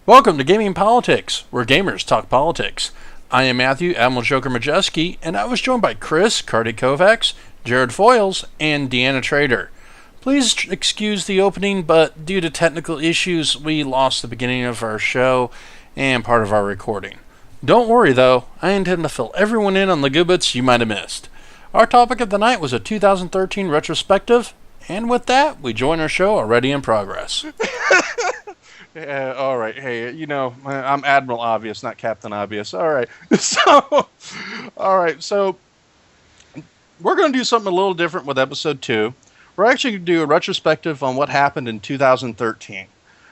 Welcome to Gaming Politics, where gamers talk politics. I am Matthew, Admiral Maciejewski, and I was joined by Chris, Carty Kovacs, Jarrid Foyles, and Deanna Trader. Please excuse the opening, but due to technical issues, we lost the beginning of our show and part of our recording. Don't worry though, I intend to fill everyone in on the good bits you might have missed. Our topic of the night was a 2013 retrospective, and with that, we join our show already in progress. Yeah, all right. Hey, I'm Admiral Obvious, not Captain Obvious. All right. So we're going to do something a little different with episode 2. We're actually going to do a retrospective on what happened in 2013.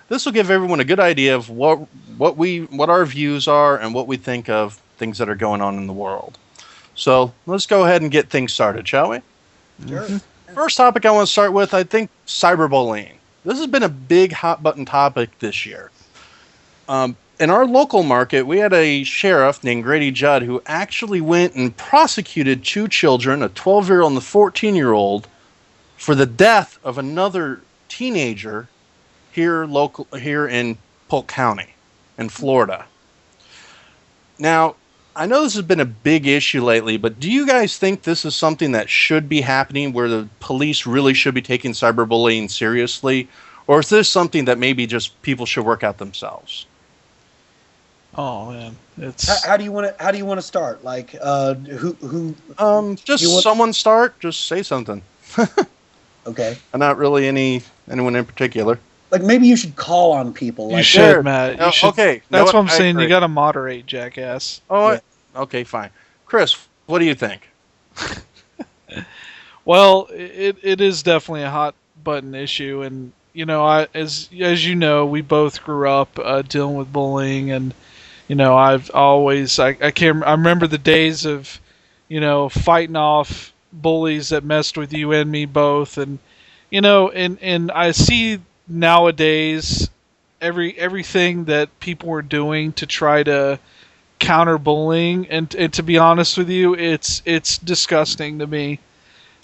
This will give everyone a good idea of what our views are and what we think of things that are going on in the world. So let's go ahead and get things started, shall we? Sure. First topic I want to start with, I think, cyberbullying. This has been a big hot-button topic this year. In our local market, we had a sheriff named Grady Judd who actually went and prosecuted 2 children, a 12-year-old and a 14-year-old, for the death of another teenager here in Polk County in Florida. Now, I know this has been a big issue lately, but do you guys think this is something that should be happening, where the police really should be taking cyberbullying seriously? Or is this something that maybe just people should work out themselves? Oh man, how do you want to start? Like who? Someone start. Just say something. Okay. And not really anyone in particular. Like maybe you should call on people. You like, should, sure. Matt. You should. Okay, That's what I'm I saying. agree. You got to moderate, jackass. Oh, Yeah. Okay, fine. Chris, what do you think? Well, it is definitely a hot button issue, and as you know, we both grew up dealing with bullying, and I've always I remember the days of fighting off bullies that messed with you and me both, and and I see nowadays everything that people are doing to try to counter bullying, and to be honest with you, it's disgusting to me.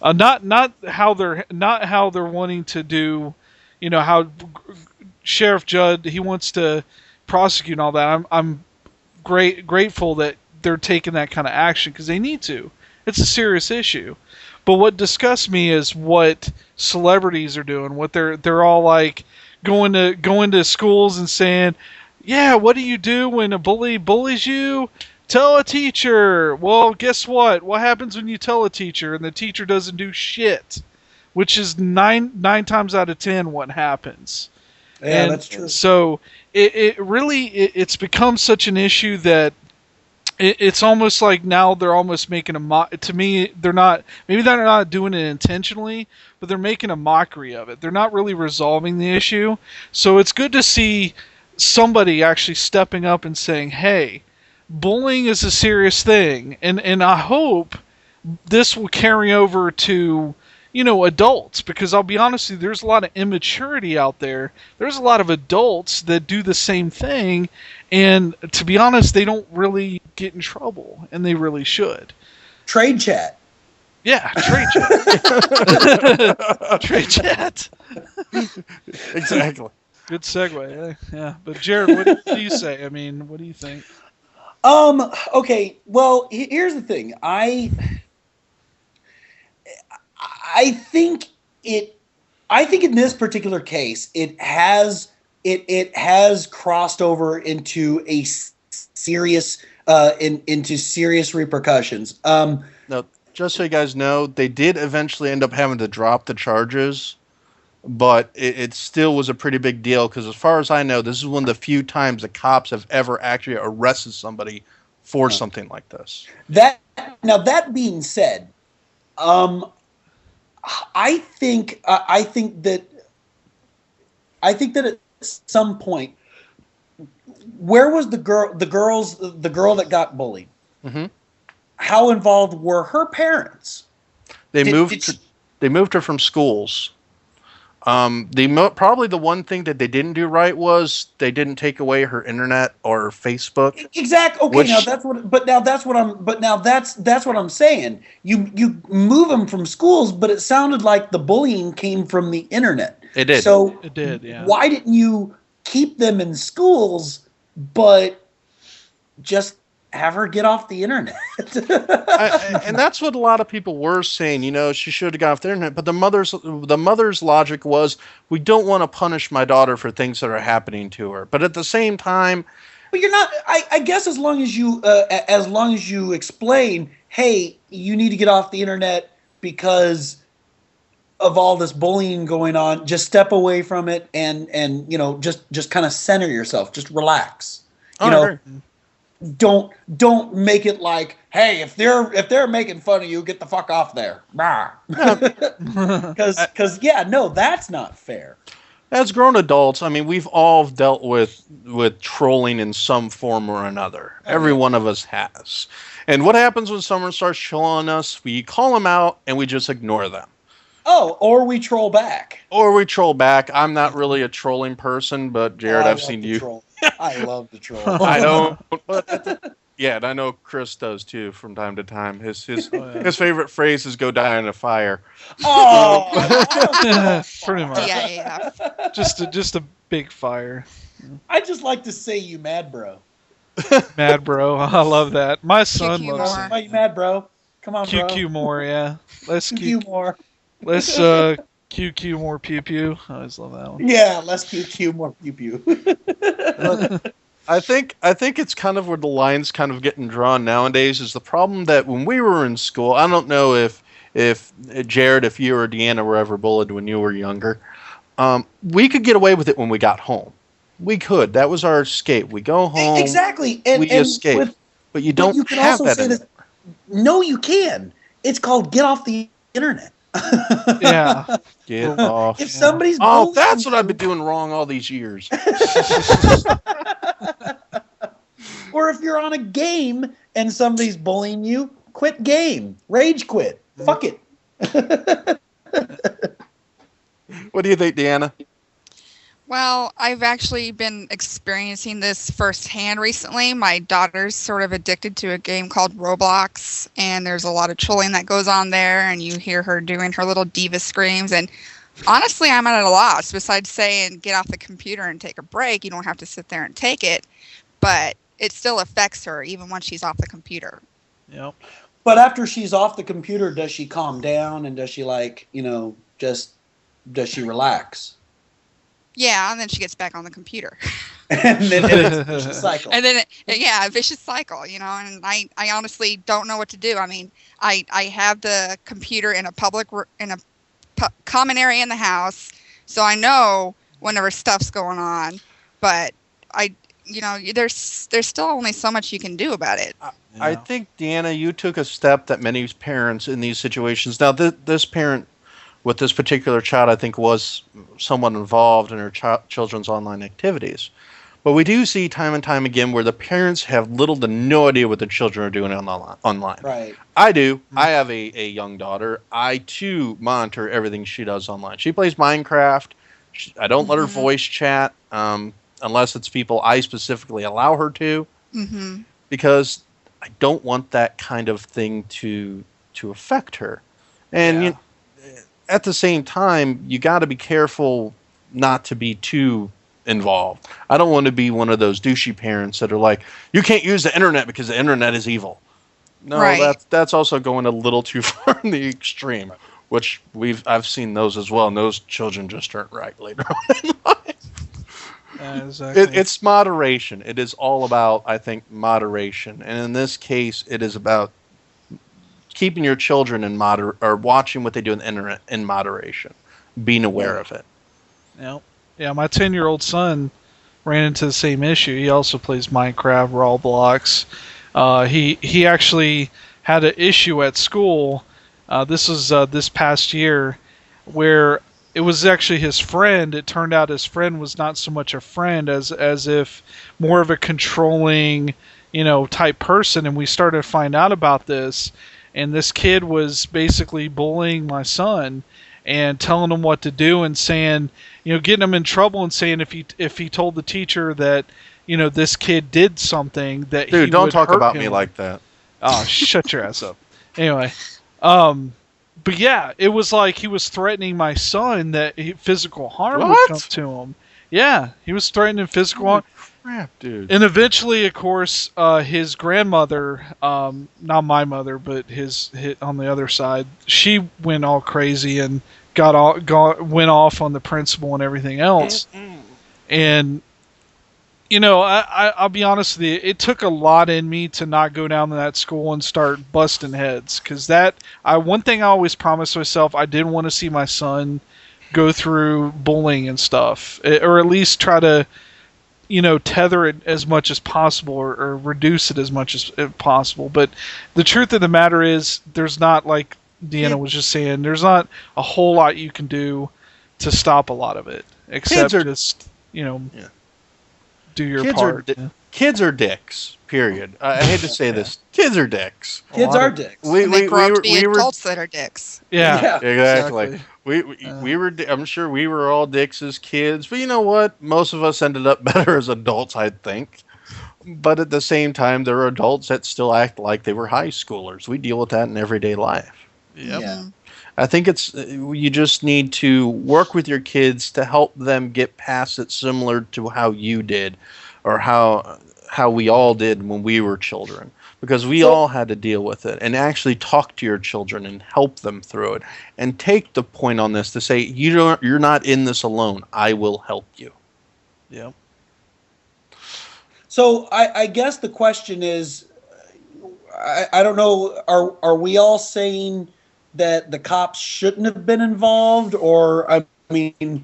Not how they're wanting to do, how Sheriff Judd, he wants to prosecute and all that. I'm grateful that they're taking that kind of action, because they need to. It's a serious issue. But what disgusts me is what celebrities are doing. What they're all like going to schools and saying, "Yeah, what do you do when a bully bullies you? Tell a teacher." Well, guess what? What happens when you tell a teacher and the teacher doesn't do shit? Which is nine times out of 10 what happens. Yeah, that's true. So it's become such an issue that it's almost like now they're almost making to me, they're not doing it intentionally, but they're making a mockery of it. They're not really resolving the issue. So it's good to see somebody actually stepping up and saying, "Hey, bullying is a serious thing," and I hope this will carry over to adults, because I'll be honest with you, there's a lot of immaturity out there. There's a lot of adults that do the same thing, and to be honest, they don't really get in trouble, and they really should. Trade chat. Yeah, trade chat. Trade chat. Exactly. Good segue. Yeah, but Jarrid, what do you say? I mean, what do you think? Okay. Well, here's the thing. I think in this particular case, it has crossed over into a serious into serious repercussions. Now, just so you guys know, they did eventually end up having to drop the charges, but it still was a pretty big deal, because as far as I know, this is one of the few times the cops have ever actually arrested somebody for something like this. That being said, I think that at some point, where was the girl that got bullied? Mm-hmm. How involved were her parents? They moved her from schools. Probably the one thing that they didn't do right was they didn't take away her internet or Facebook. Exactly. Okay. Now that's what I'm saying. You move them from schools, but it sounded like the bullying came from the internet. It did. So It did. Yeah. Why didn't you keep them in schools, but just have her get off the internet. And that's what a lot of people were saying. She should have got off the internet. But the mother's logic was, we don't want to punish my daughter for things that are happening to her. But at the same time, but you're not. I guess as long as you explain, hey, you need to get off the internet because of all this bullying going on. Just step away from it and just kind of center yourself. Just relax. Don't make it like, hey, if they're making fun of you, get the fuck off there. Because that's not fair. As grown adults, I mean, we've all dealt with trolling in some form or another. Every one of us has. And what happens when someone starts trolling us? We call them out and we just ignore them. Oh, or we troll back. I'm not really a trolling person, but Jarrid, I've seen you. Troll. I love the troll. I don't. And I know Chris does too from time to time. His favorite phrase is "go die in a fire." Oh, pretty much. Yeah. Just a big fire. I just like to say you mad bro. Mad bro, I love that. My son QQ loves more. it. Why you mad bro? Come on, bro. QQ more, yeah. Let's QQ more. Let's QQ more pew pew. I always love that one. Yeah, less QQ, more pew pew. I think it's kind of where the line's kind of getting drawn nowadays is the problem that when we were in school, I don't know if Jarrid, if you or Deanna were ever bullied when you were younger, we could get away with it when we got home. We could. That was our escape. We go home. Exactly. We escape. But you don't have that anymore. No, you can. It's called get off the internet. Yeah. Get off. If somebody's Oh, that's what I've been doing wrong all these years. Or if you're on a game and somebody's bullying you, quit game. Rage quit. Fuck it. What do you think, Deanna? Well, I've actually been experiencing this firsthand recently. My daughter's sort of addicted to a game called Roblox, and there's a lot of trolling that goes on there, and you hear her doing her little diva screams. And honestly, I'm at a loss. Besides saying, get off the computer and take a break, you don't have to sit there and take it. But it still affects her, even when she's off the computer. Yep. But after she's off the computer, does she calm down and does she does she relax? Yeah, and then she gets back on the computer. And then it's a vicious cycle. And then, a vicious cycle, and I honestly don't know what to do. I mean, I have the computer in a common area in the house, so I know whenever stuff's going on, but there's still only so much you can do about it. I think, Deanna, you took a step that many parents in these situations. Now, this parent with this particular child, I think, was somewhat involved in her children's online activities. But we do see time and time again where the parents have little to no idea what the children are doing online. Right. I do. Mm-hmm. I have a young daughter. I, too, monitor everything she does online. She plays Minecraft. I don't let her voice chat unless it's people I specifically allow her to, because I don't want that kind of thing to affect her. And at the same time, you got to be careful not to be too involved. I don't want to be one of those douchey parents that are like, you can't use the internet because the internet is evil. No, right. That's also going a little too far in the extreme, which I've seen those as well, and those children just aren't right later on in life. Exactly. It's moderation. It is all about, I think, moderation. And in this case, it is about keeping your children in or watching what they do on the internet in moderation, being aware of it. Yeah, my 10-year-old son ran into the same issue. He also plays Minecraft, Roblox. He actually had an issue at school. This was this past year, where it was actually his friend. It turned out his friend was not so much a friend as if more of a controlling, type person. And we started to find out about this. And this kid was basically bullying my son and telling him what to do and saying, getting him in trouble and saying if he told the teacher that, this kid did something that he would hurt him. Dude, don't talk about me like that. Oh, shut your ass up. Anyway, but yeah, it was like he was threatening my son that physical harm would come to him. Yeah, he was threatening physical harm. Crap, dude. And eventually, of course, his grandmother, not my mother, but his on the other side, she went all crazy and went off on the principal and everything else. And I'll be honest with you, it took a lot in me to not go down to that school and start busting heads, because one thing I always promised myself, I didn't want to see my son go through bullying and stuff, or at least try to tether it as much as possible, or reduce it as much as possible. But the truth of the matter is, there's not, like Deanna was just saying, there's not a whole lot you can do to stop a lot of it, except just, do your part. Kids are dicks, period. I hate to say this. Kids are dicks. Kids are dicks. They grow up to be adults that are dicks. Yeah, exactly. We were. I'm sure we were all dicks as kids, but you know what? Most of us ended up better as adults, I think. But at the same time, there are adults that still act like they were high schoolers. We deal with that in everyday life. Yep. Yeah. I think you just need to work with your kids to help them get past it, similar to how you did, or how we all did when we were children. Because we all had to deal with it, and actually talk to your children and help them through it, and take the point on this to say, you're not in this alone. I will help you. Yeah. So I guess the question is, I don't know, are we all saying that the cops shouldn't have been involved? Or, I mean,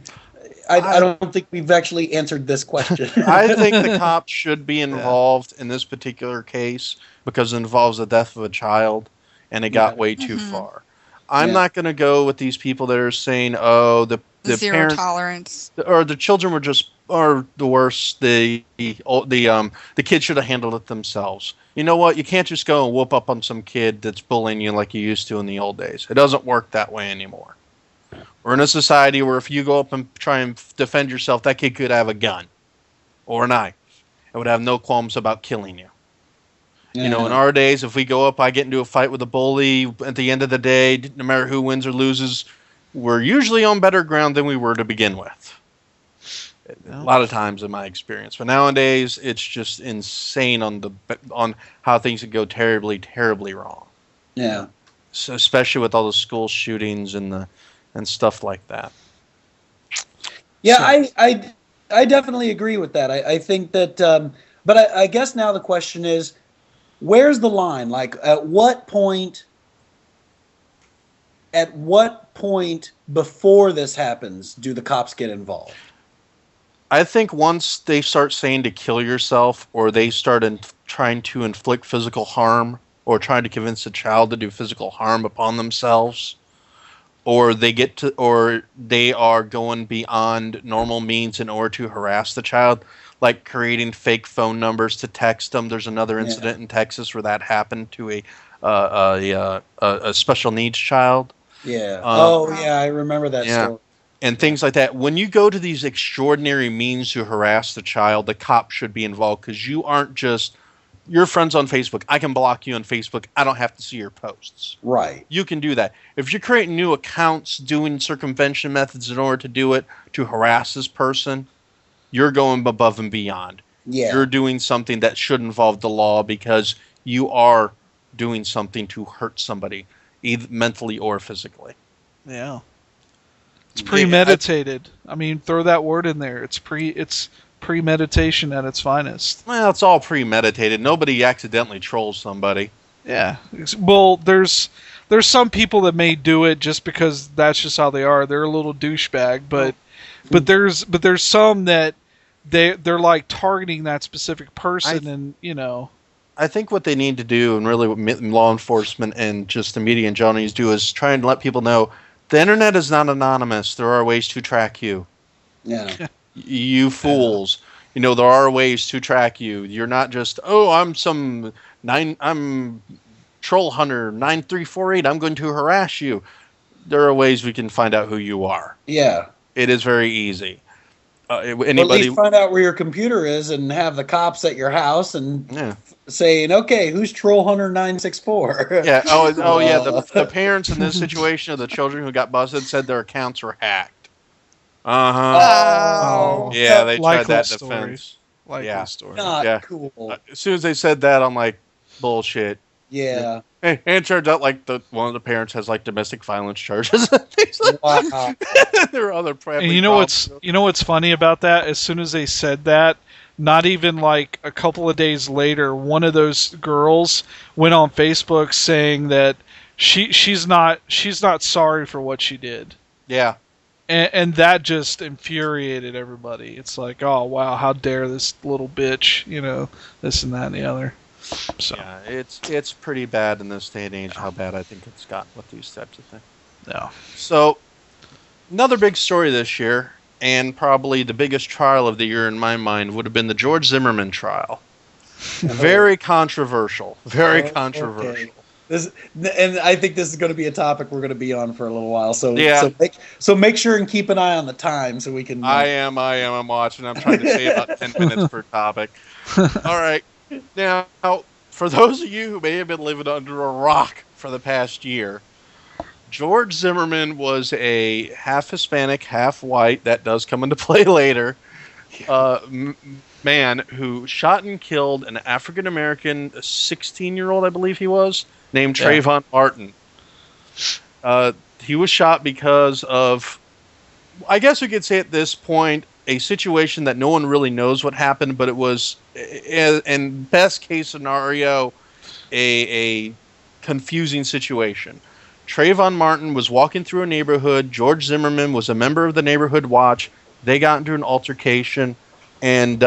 I don't think we've actually answered this question. I think the cops should be involved in this particular case, because it involves the death of a child, and it got way too far. I'm not going to go with these people that are saying, "Oh, the zero parents, tolerance," or the children are the worst. The kids should have handled it themselves. You know what? You can't just go and whoop up on some kid that's bullying you like you used to in the old days. It doesn't work that way anymore. We're in a society where if you go up and try and defend yourself, that kid could have a gun or a knife and would have no qualms about killing you. In our days, if we go up, I get into a fight with a bully, at the end of the day, no matter who wins or loses, we're usually on better ground than we were to begin with. A lot of times in my experience. But nowadays, it's just insane on how things can go terribly, terribly wrong. Yeah. So especially with all the school shootings and stuff like that. Yeah, I definitely agree with that. I think that, but I guess now the question is, where's the line? Like, at what point before this happens do the cops get involved? I think once they start saying to kill yourself, or they start trying to inflict physical harm, or trying to convince a child to do physical harm upon themselves, or they are going beyond normal means in order to harass the child, like creating fake phone numbers to text them. There's another incident in Texas where that happened to a special needs child. Yeah. I remember that story. And things like that. When you go to these extraordinary means to harass the child, the cop should be involved, because you aren't just, you're friends on Facebook. I can block you on Facebook. I don't have to see your posts. Right. You can do that. If you're creating new accounts, doing circumvention methods in order to do it, to harass this person, you're going above and beyond. Yeah. You're doing something that should involve the law, because you are doing something to hurt somebody, either mentally or physically. Yeah. It's premeditated. I mean, throw that word in there. It's premeditation at its finest. Well, it's all premeditated. Nobody accidentally trolls somebody. Yeah. Well, there's some people that may do it just because that's just how they are. They're a little douchebag, but there's some that they're like targeting that specific person, I think what they need to do, and really what law enforcement and just the media in general needs to do, is try and let people know the internet is not anonymous. There are ways to track you. Yeah. You fools. There are ways to track you. You're not just, I'm Troll Hunter 9348. I'm going to harass you. There are ways we can find out who you are. Yeah. It is very easy. At least find out where your computer is and have the cops at your house and saying, okay, who's Troll Hunter 964? Yeah. The parents in this situation of the children who got busted said their accounts were hacked. Oh. Yeah, they tried Likely that story. defense. Likely Yeah. story. Not Yeah. cool. As soon as they said that, I'm like, bullshit. Yeah. And it turns out like one of the parents has like domestic violence charges. And things like Wow. there are other And you know what's funny about that? As soon as they said that, not even like a couple of days later, one of those girls went on Facebook saying that she's not sorry for what she did. Yeah. And that just infuriated everybody. It's like, oh wow, how dare this little bitch, this and that and the other. So Yeah, it's pretty bad in this day and age how bad I think it's got with these types of things. no. So, another big story this year, and probably the biggest trial of the year in my mind, would have been the George Zimmerman trial. Very controversial. Very controversial. Okay. And I think this is going to be a topic we're going to be on for a little while. So Yeah. so make sure and keep an eye on the time so we can. I'm watching. I'm trying to say about 10 minutes per topic. All right. Now, for those of you who may have been living under a rock for the past year, George Zimmerman was a half Hispanic, half white, that does come into play later, man who shot and killed an African-American 16-year-old, I believe he was, named Trayvon Martin. He was shot because of, I guess we could say at this point, a situation that no one really knows what happened, but it was, in best case scenario, a confusing situation. Trayvon Martin was walking through a neighborhood. George Zimmerman was a member of the neighborhood watch. They got into an altercation, and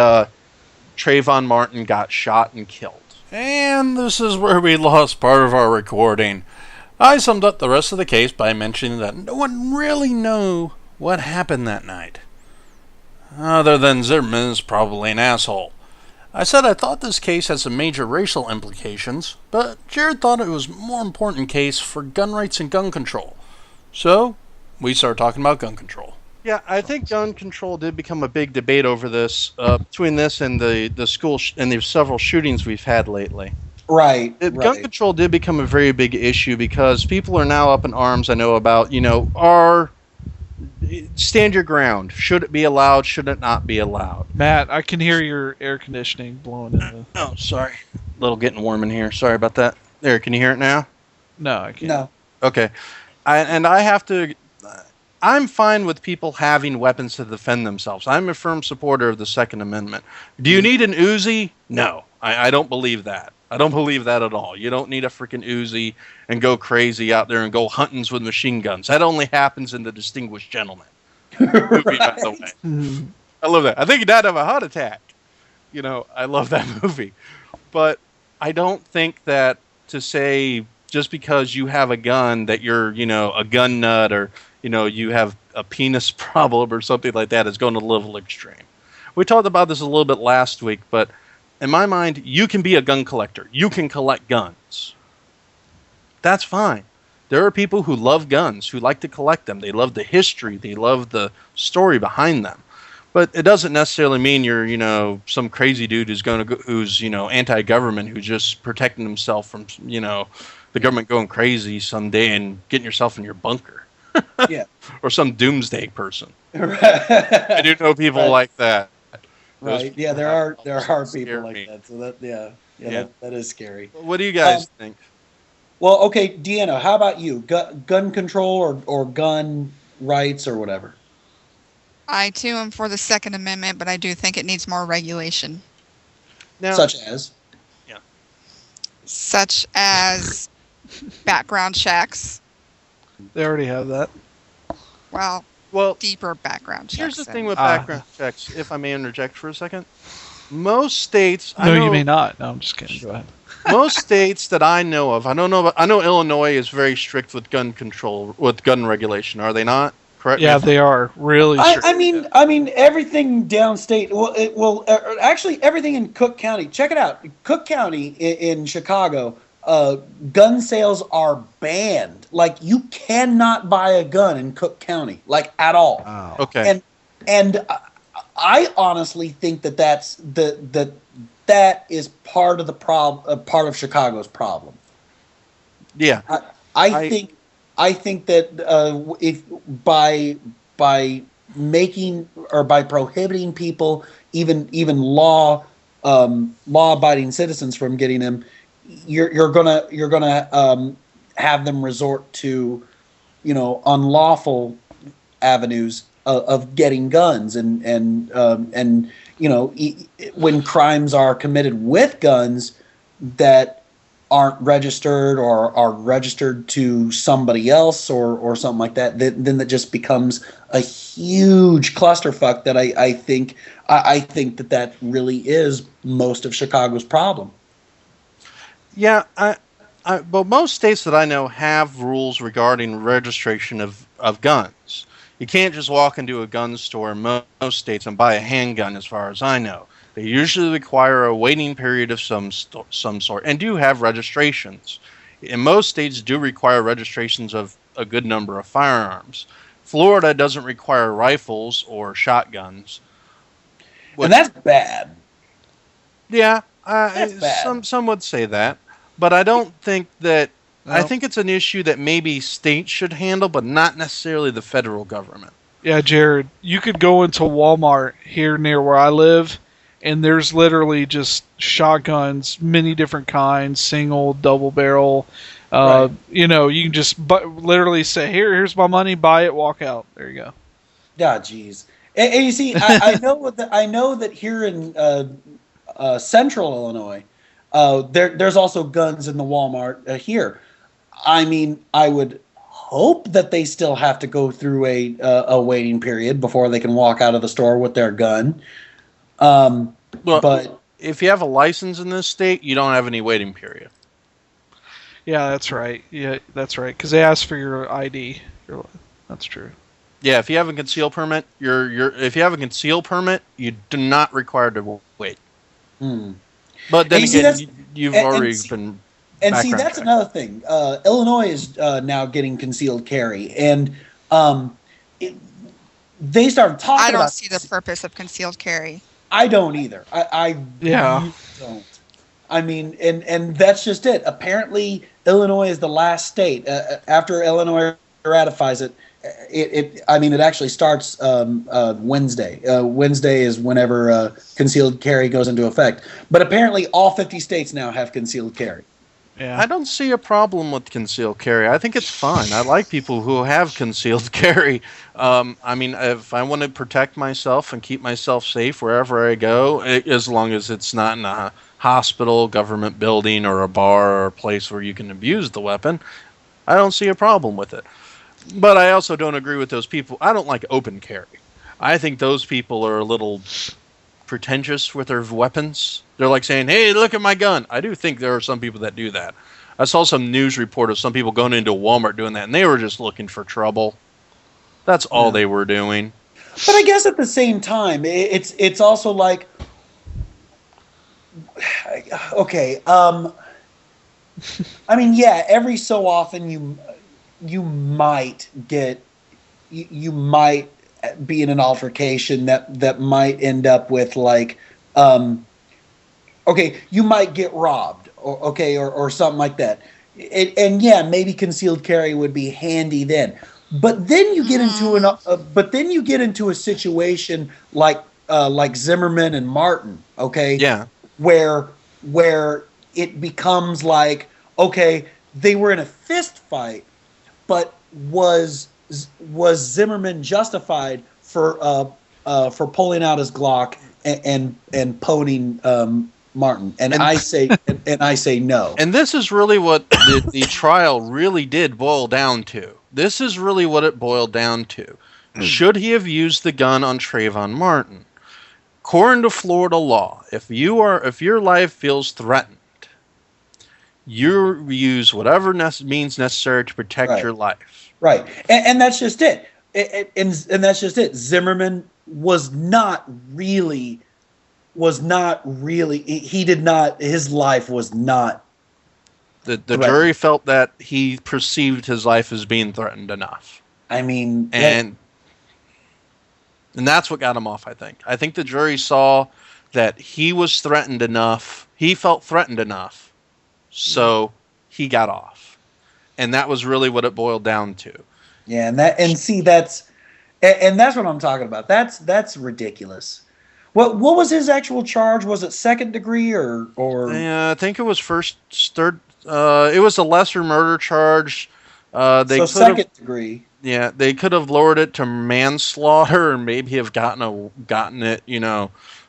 Trayvon Martin got shot and killed. And this is where we lost part of our recording. I summed up the rest of the case by mentioning that no one really knew what happened that night. Other than Zimmerman is probably an asshole. I said I thought this case had some major racial implications, but Jarrid thought it was a more important case for gun rights and gun control. So, we started talking about gun control. Yeah, I think gun control did become a big debate over this, between this and the school and the several shootings we've had lately. Right. Gun control did become a very big issue because people are now up in arms, I know, about, stand your ground. Should it be allowed? Should it not be allowed? Matt, I can hear your air conditioning blowing in the... Oh, sorry. A little getting warm in here. Sorry about that. There, can you hear it now? No, I can't. No. Okay. I'm fine with people having weapons to defend themselves. I'm a firm supporter of the Second Amendment. Do you need an Uzi? No. I don't believe that. I don't believe that at all. You don't need a freaking Uzi and go crazy out there and go huntings with machine guns. That only happens in The Distinguished Gentleman movie, by the way. I love that. I think he died of a heart attack. I love that movie. But I don't think that to say just because you have a gun that you're, a gun nut or, you have a penis problem or something like that is going to a little extreme. We talked about this a little bit last week, but in my mind, you can be a gun collector. You can collect guns. That's fine. There are people who love guns, who like to collect them. They love the history. They love the story behind them. But it doesn't necessarily mean you're, some crazy dude who's anti-government, who's just protecting himself from, the government going crazy someday and getting yourself in your bunker. Yeah. Or some doomsday person. Right. I do know people like that. Right. Yeah, there are people like that. So that is scary. What do you guys think? Well, okay, Deanna, how about you? Gun control or gun rights or whatever? I too am for the Second Amendment, but I do think it needs more regulation. Now, Such as background checks. They already have that. Well, Well, deeper background checks. here's the thing and- with background checks, if I may interject for a second. Most states, No, you may not. No, I'm just kidding. Go ahead. most states that I know of, I know Illinois is very strict with gun control, with gun regulation. Are they not? Correct? Yeah, they are really strict. I mean, everything downstate. Actually, everything in Cook County. Check it out. Cook County in Chicago. Gun sales are banned. Like, you cannot buy a gun in Cook County, like, at all. Wow. Okay. And I honestly think that is part of the problem, part of Chicago's problem. Yeah. I think that if by making or by prohibiting people, even law-abiding citizens from getting them, you're gonna have them resort to, unlawful avenues of getting guns, and when crimes are committed with guns that aren't registered or are registered to somebody else or something like that, then that just becomes a huge clusterfuck that I think that really is most of Chicago's problem. Yeah, but most states that I know have rules regarding registration of guns. You can't just walk into a gun store in most states and buy a handgun, as far as I know. They usually require a waiting period of some sort, and do have registrations. And most states do require registrations of a good number of firearms. Florida doesn't require rifles or shotguns. And that's bad. Yeah, That's bad. some would say that, but I don't think that. I think it's an issue that maybe states should handle, but not necessarily the federal government. Yeah, Jared, you could go into Walmart here near where I live, and there's literally just shotguns, many different kinds, single, double barrel. Right. You can just literally say, here's my money, buy it, walk out. There you go. Yeah, jeez. And you see, I know that here in Central Illinois, there's also guns in the Walmart here. I mean, I would hope that they still have to go through a waiting period before they can walk out of the store with their gun. But if you have a license in this state, you don't have any waiting period. Yeah, that's right. Yeah, that's right. Because they ask for your ID. That's true. Yeah, if you have a concealed permit, if you have a concealed permit, you do not require to wait. But then again, you've already been. And see, that's another thing. Illinois is now getting concealed carry, and they started talking. I don't about see the purpose of concealed carry. I don't either. I Yeah. don't. I mean, and that's just it. Apparently, Illinois is the last state. After Illinois ratifies it, it actually starts Wednesday. Wednesday is whenever concealed carry goes into effect. But apparently, all 50 states now have concealed carry. Yeah. I don't see a problem with concealed carry. I think it's fine. I like people who have concealed carry. If I want to protect myself and keep myself safe wherever I go, as long as it's not in a hospital, government building, or a bar or a place where you can abuse the weapon, I don't see a problem with it. But I also don't agree with those people. I don't like open carry. I think those people are a little pretentious with their weapons. They're like saying, hey, look at my gun. I do think there are some people that do that. I saw some news report of some people going into Walmart doing that, and they were just looking for trouble. That's all they were doing. But I guess at the same time, it's also like, okay, every so often you might be in an altercation that might end up with like, you might get robbed or something like that. Maybe concealed carry would be handy then. But then you get into a situation like Zimmerman and Martin, okay? Yeah. Where it becomes like, okay, they were in a fist fight, but was Zimmerman justified for pulling out his Glock and poning Martin? And I say no. And this is really what the trial really did boil down to. This is really what it boiled down to. Should he have used the gun on Trayvon Martin? According to Florida law, if your life feels threatened, you use whatever means necessary to protect your life. Right, and that's just it. And that's just it. Zimmerman was not really. He did not. His life was not. The jury felt that he perceived his life as being threatened enough. I mean, and that's what got him off. I think the jury saw that he was threatened enough. He felt threatened enough, so he got off, and that was really what it boiled down to. Yeah, that's And that's what I'm talking about. That's ridiculous. What was his actual charge? Was it second degree or? Yeah, I think it was third. It was a lesser murder charge. They so second degree. Yeah, they could have lowered it to manslaughter and maybe have gotten it,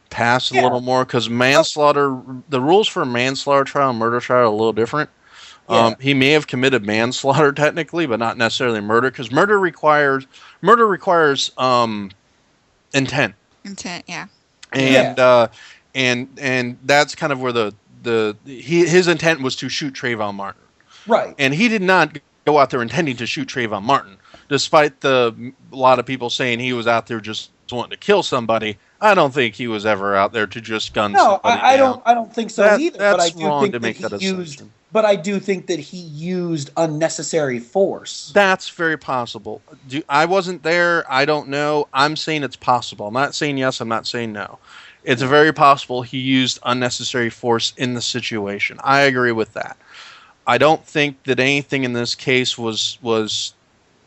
passed a little more, because manslaughter, the rules for manslaughter trial and murder trial are a little different. Yeah. He may have committed manslaughter technically, but not necessarily murder, because murder requires intent. Intent, yeah. And that's kind of where his intent was to shoot Trayvon Martin. Right. And he did not go out there intending to shoot Trayvon Martin, despite a lot of people saying he was out there just wanting to kill somebody. I don't think he was ever out there to just gun somebody. I don't think so either. That's but I do wrong think to make that assumption. But I do think that he used unnecessary force. That's very possible. I wasn't there. I don't know. I'm saying it's possible. I'm not saying yes. I'm not saying no. It's very possible he used unnecessary force in the situation. I agree with that. I don't think that anything in this case was.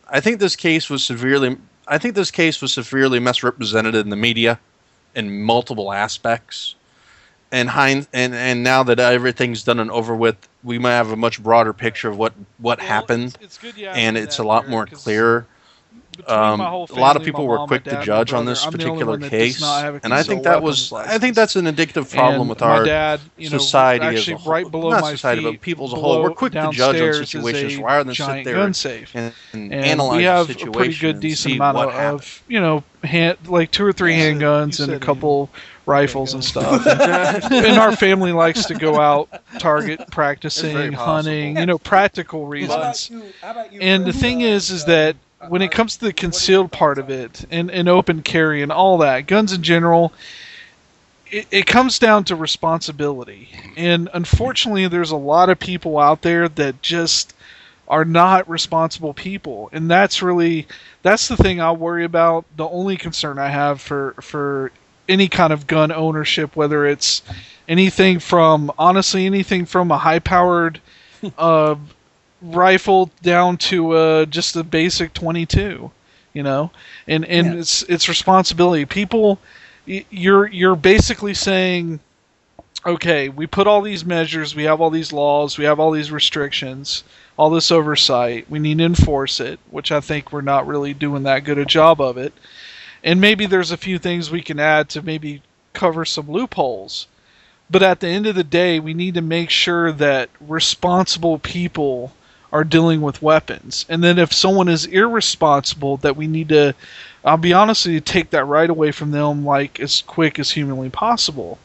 I think this case was severely misrepresented in the media, in multiple aspects. And now that everything's done and over with, we might have a much broader picture of what happened, it's good and it's a lot more clear. A lot of people were quick to judge on this particular case, and I think that's an addictive problem with our society as a whole. Not society, but people as a whole. We're quick to judge on situations rather than sit there and analyze we have the situation. A pretty good, decent amount of like 2 or 3 handguns and a couple rifles and stuff. And our family likes to go out target practicing, hunting, practical reasons. And the thing is that when it comes to the concealed part of it and open carry and all that, guns in general, it comes down to responsibility. And unfortunately, there's a lot of people out there that just are not responsible people. And that's the thing I worry about. The only concern I have for any kind of gun ownership, whether it's anything from a high-powered rifle down to just a basic 22, and it's responsibility. People, you're basically saying, okay, we put all these measures, we have all these laws, we have all these restrictions, all this oversight, we need to enforce it, which I think we're not really doing that good a job of it. And maybe there's a few things we can add to maybe cover some loopholes. But at the end of the day, we need to make sure that responsible people are dealing with weapons. And then if someone is irresponsible, that we need to, I'll be honest with you, take that right away from them like as quick as humanly possible.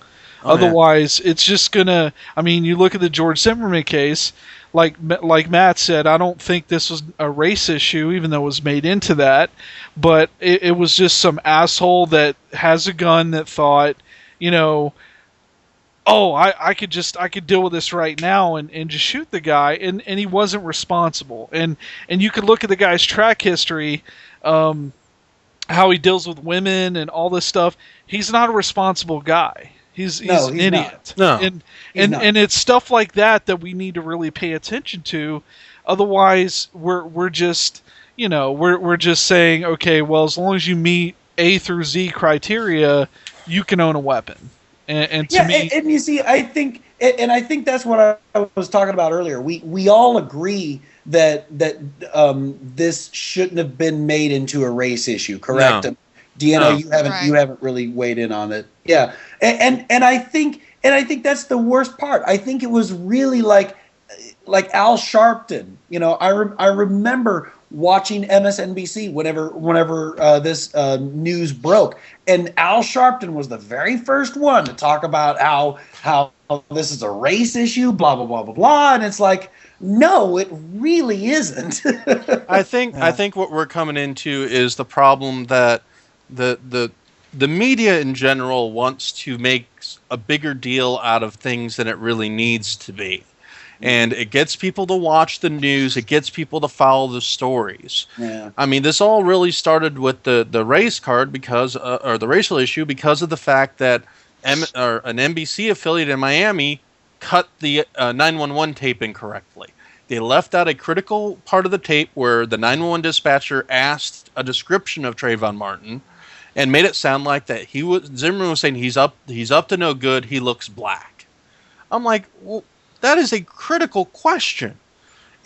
Otherwise, it's just going to, you look at the George Zimmerman case, like Matt said, I don't think this was a race issue, even though it was made into that. But it was just some asshole that has a gun that thought, I could deal with this right now and just shoot the guy, and he wasn't responsible. And you could look at the guy's track history, how he deals with women and all this stuff. He's not a responsible guy. He's an idiot. No. And it's stuff like that we need to really pay attention to. Otherwise, we're just we're just saying, okay, well, as long as you meet A through Z criteria, you can own a weapon. And to me, and you see, I think that's what I was talking about earlier. We all agree that this shouldn't have been made into a race issue, correct? No. Deanna, No. you haven't really weighed in on it. Yeah, and I think that's the worst part. I think it was really like Al Sharpton. I remember watching MSNBC whenever this news broke, and Al Sharpton was the very first one to talk about how this is a race issue, blah blah blah blah blah, and it's like, no, it really isn't. I think what we're coming into is the problem that the media in general wants to make a bigger deal out of things than it really needs to be. And it gets people to watch the news. It gets people to follow the stories. Yeah. This all really started with the race card or the racial issue because of the fact that an NBC affiliate in Miami cut the 911 tape incorrectly. They left out a critical part of the tape where the 911 dispatcher asked a description of Trayvon Martin and made it sound like that Zimmerman was saying he's up to no good, he looks black. I'm like, well, that is a critical question.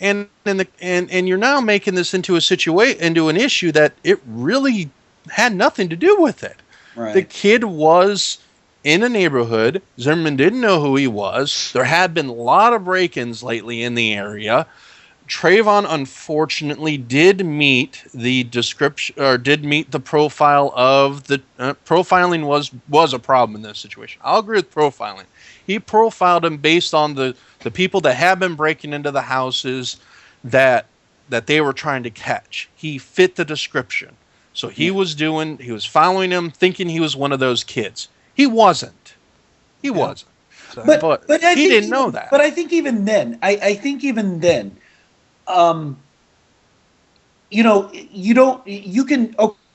And you're now making this into an issue that it really had nothing to do with it. Right. The kid was in a neighborhood. Zimmerman didn't know who he was. There had been a lot of break-ins lately in the area. Trayvon, unfortunately, did meet the description, or did meet the profile of the profiling was a problem in this situation. I'll agree with profiling. He profiled him based on the people that have been breaking into the houses that they were trying to catch. He fit the description. So he was following him, thinking he was one of those kids. He wasn't. He wasn't. But he didn't know that. But I think even then,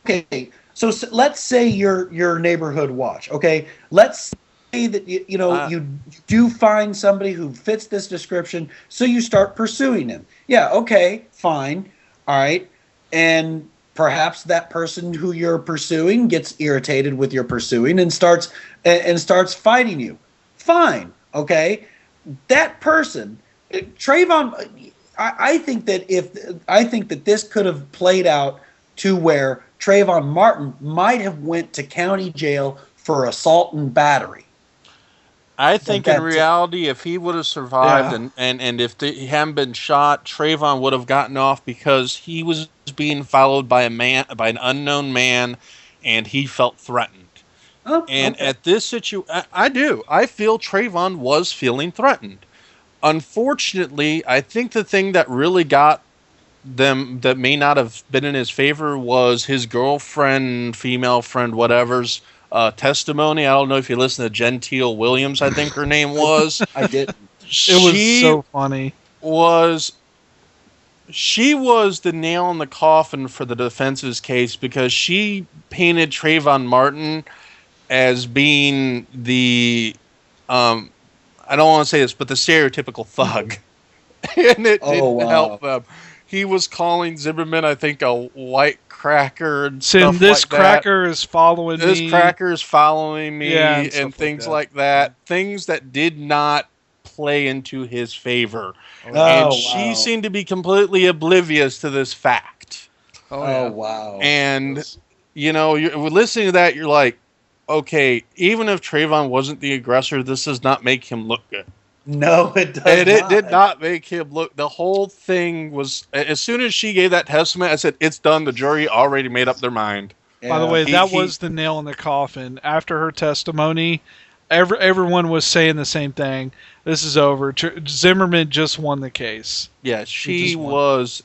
okay, so let's say your neighborhood watch, okay? Let's say that, you do find somebody who fits this description, so you start pursuing him. Yeah, okay, fine, all right. And perhaps that person who you're pursuing gets irritated with your pursuing and starts fighting you. Fine, okay. That person, Trayvon, I think that this could have played out to where Trayvon Martin might have went to county jail for assault and battery. I think in reality, if he would have survived and if he hadn't been shot, Trayvon would have gotten off because he was being followed by an unknown man, and he felt threatened. Oh, and okay. at this situation, I feel Trayvon was feeling threatened. Unfortunately, I think the thing that really got them that may not have been in his favor was his girlfriend, female friend, whatever's testimony. I don't know if you listen to Gentile Williams, I think her name was. I did. It was so funny. She was the nail in the coffin for the defense's case because she painted Trayvon Martin as being the I don't want to say this, but the stereotypical thug. And it didn't help them. He was calling Zimmerman, I think, a white cracker and stuff this like cracker is following me. This cracker is following me, Yeah, and things like that. Things that did not play into his favor. She seemed to be completely oblivious to this fact. Wow. And, you're listening to that, you're like, okay, even if Trayvon wasn't the aggressor, this does not make him look good. No, it does And it not. did not make him look. The whole thing was, as soon as she gave that testament, I said, it's done. The jury already made up their mind. Yeah. By the way, that was the nail in the coffin. After her testimony, everyone was saying the same thing. This is over. Zimmerman just won the case. Yeah, she was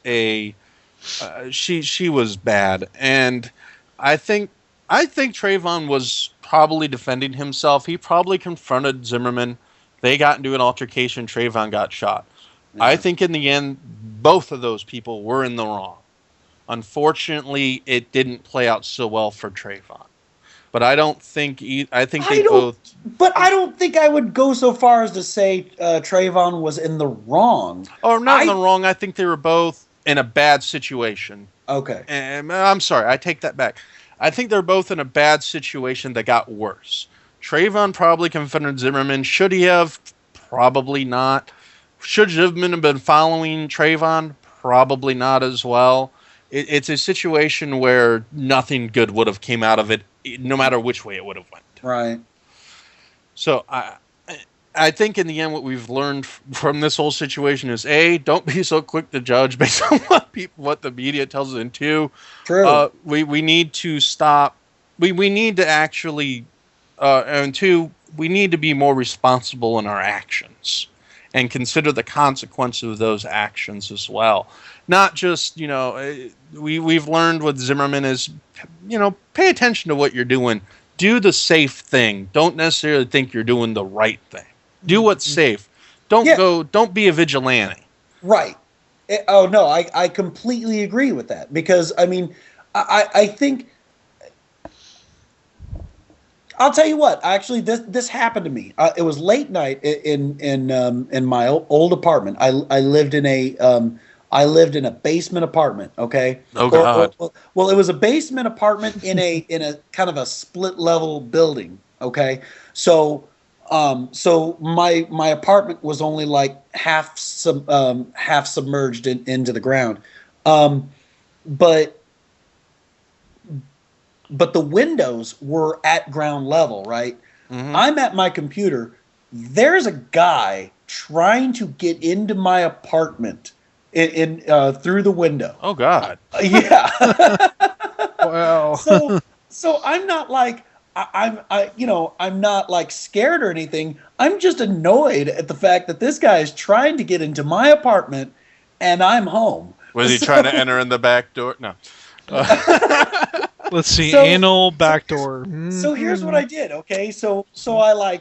she was bad. And I think Trayvon was probably defending himself. He probably confronted Zimmerman. They got into an altercation. Trayvon got shot. Yeah. I think in the end, both of those people were in the wrong. Unfortunately, it didn't play out so well for Trayvon. But I don't think both. But I don't think I would go so far as to say Trayvon was in the wrong. Or not in the wrong. I think they were both in a bad situation. Okay. And I'm sorry. I take that back. I think they're both in a bad situation that got worse. Trayvon probably confronted Zimmerman. Should he have? Probably not. Should Zimmerman have been following Trayvon? Probably not as well. It's a situation where nothing good would have came out of it, no matter which way it would have went. Right. So I think in the end what we've learned from this whole situation is, A, don't be so quick to judge based on what the media tells us, and two, we need to stop. We need to actually, and two, we need to be more responsible in our actions and consider the consequences of those actions as well. Not just, we've learned with Zimmerman is, pay attention to what you're doing. Do the safe thing. Don't necessarily think you're doing the right thing. Do what's safe. Don't be a vigilante. Right. Oh, no, I completely agree with that. Because, I mean, I think I'll tell you what. Actually, this happened to me. It was late night in my old apartment. I lived in a basement apartment. Okay. Oh God. Well, it was a basement apartment in a kind of a split level building. Okay. So my apartment was only like half submerged into the ground, but the windows were at ground level, right? Mm-hmm. I'm at my computer. There's a guy trying to get into my apartment in through the window. Oh God. Yeah. Wow. So I'm not like I'm not like scared or anything. I'm just annoyed at the fact that this guy is trying to get into my apartment and I'm home. Was he trying to enter in the back door? No. Let's see, anal backdoor. So here's what I did. Okay, so I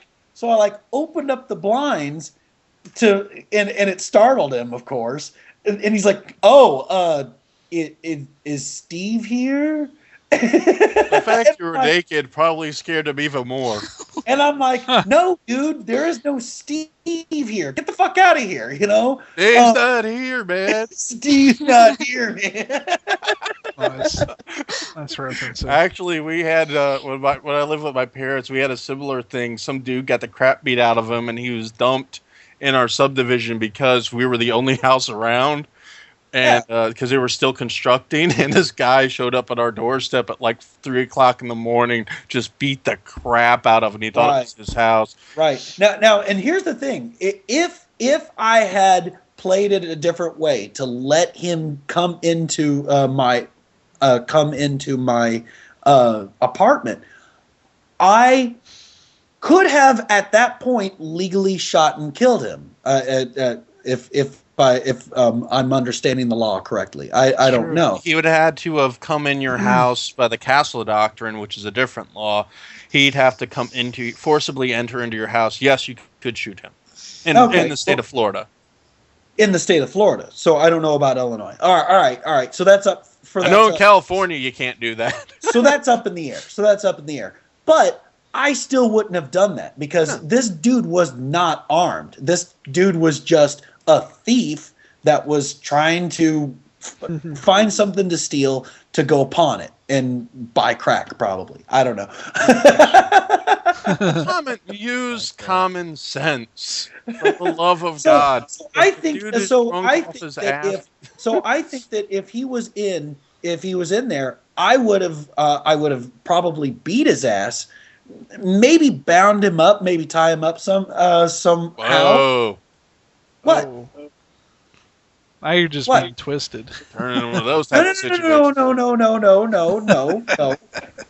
opened up the blinds and it startled him, of course, and he's like, "Oh, is Steve here?" The fact you were naked probably scared him even more. And I'm like, "No, dude, there is no Steve here. Get the fuck out of here, you know." Steve's not here, man. Steve's not here, man. That's reference. Actually, we had when I lived with my parents, we had a similar thing. Some dude got the crap beat out of him, and he was dumped in our subdivision because we were the only house around, and because they were still constructing. And this guy showed up at our doorstep at like 3:00 in the morning, just beat the crap out of him. He thought it was his house. Right now, and here's the thing: if I had played it a different way to let him come into my apartment, I could have at that point legally shot and killed him. If I'm understanding the law correctly, I don't know. He would have had to have come in your house by the castle doctrine, which is a different law. He'd have to forcibly enter into your house. Yes, you could shoot him in the state of Florida. In the state of Florida. So I don't know about Illinois. All right. So that's up for. I know in California you can't do that. So that's up in the air. But I still wouldn't have done that because this dude was not armed. This dude was just a thief that was trying to find something to steal to go pawn it and buy crack, probably. I don't know. Use common sense for the love of God. I think that if he was in there, I would have probably beat his ass, maybe bound him up, maybe tie him up somehow. Whoa. What? Oh. Now you're just being twisted. Turn into one of those type of situations. No.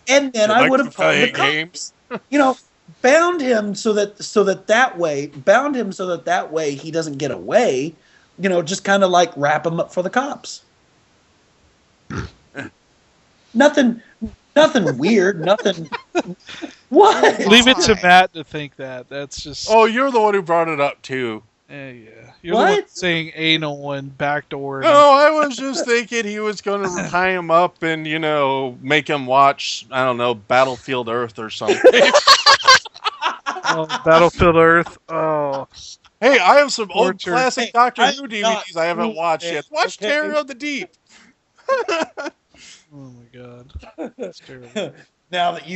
And then I would have called the cops. Bound him so that way he doesn't get away. Just kind of like wrap him up for the cops. Nothing weird. Nothing. What? Leave it to Matt to think that. That's just. Oh, you're the one who brought it up too. Yeah. You're the one saying anal and backdoor. No, I was just thinking he was going to tie him up and, make him watch, I don't know, Battlefield Earth or something. Battlefield Earth. Oh. Hey, I have some old classic Doctor Who DVDs I haven't watched yet. Watch Terror of the Deep. Oh my God. That's terrible. Now that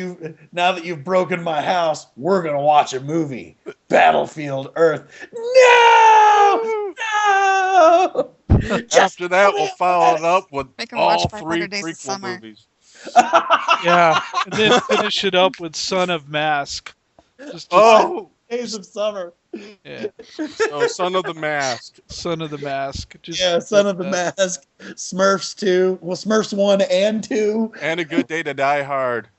you've broken my house, we're gonna watch a movie. Battlefield Earth. No! After that, we'll follow it up with all 3 prequel movies. Yeah, and then finish it up with Son of Mask. Days of Summer. Yeah. Oh, Son of the Mask. Son of the Mask. Son of the Mask. Smurfs 2. Well, Smurfs 1 and 2. And A Good Day to Die Hard.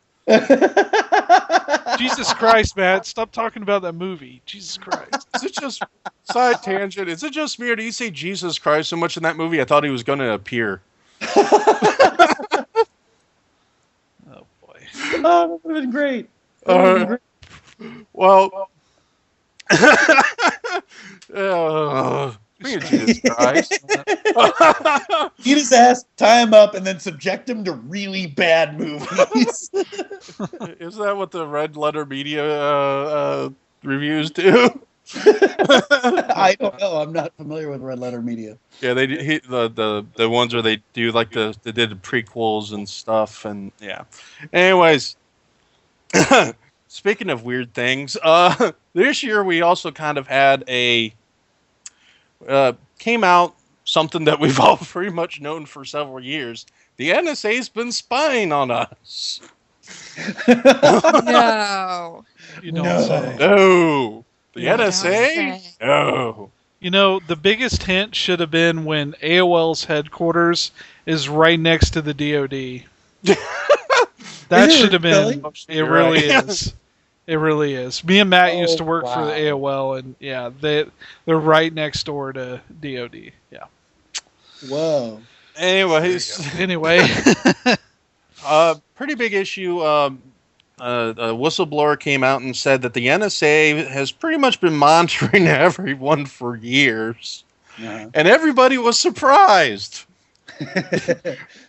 Jesus Christ, Matt. Stop talking about that movie. Jesus Christ. Is it just side tangent? Is it just me or do you say Jesus Christ so much in that movie I thought he was going to appear? Oh, boy. Oh, that would have been great. Well, being Jesus Christ. Eat his ass, tie him up, and then subject him to really bad movies. Isn't that what the Red Letter Media reviews do? I don't know. I'm not familiar with Red Letter Media. Yeah, they do, the ones where they do like they did the prequels and stuff, and yeah. Anyways, speaking of weird things, this year we also kind of had came out something that we've all pretty much known for several years. The NSA's been spying on us. No. You don't No. say. No. The You don't NSA? say. No. You know, the biggest hint should have been when AOL's headquarters is right next to the DoD. That Is it should have been. really? It You're really right. is. It really is. Me and Matt used to work for the wow. AOL, and yeah, they're right next door to DoD. Yeah. Whoa. Anyways, Anyway, pretty big issue. A whistleblower came out and said that the NSA has pretty much been monitoring everyone for years, Uh-huh. and everybody was surprised.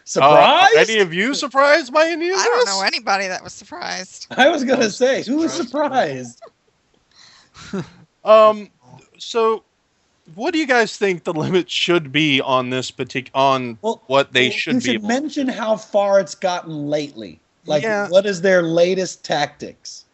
Surprise? Any of you surprised by any of this? I don't know anybody that was surprised. I was going to say, who was surprised? So, what do you guys think the limit should be on this what they should you be? should able- mention how far it's gotten lately. Like, Yeah. what is their latest tactics?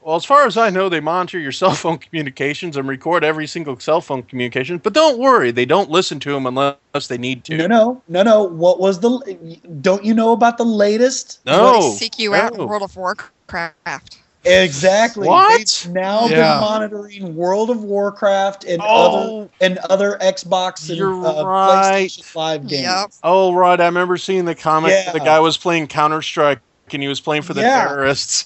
Well, as far as I know, they monitor your cell phone communications and record every single cell phone communication. But don't worry, they don't listen to them unless they need to. No. What was don't you know about the latest? No. They seek you out in no. World of Warcraft. Exactly. What? They've now Yeah. been monitoring World of Warcraft and Oh. other Xbox and You're right. PlayStation 5 games. Yep. Oh, right. I remember seeing the comic. Yeah. The guy was playing Counter-Strike and he was playing for the Yeah. terrorists.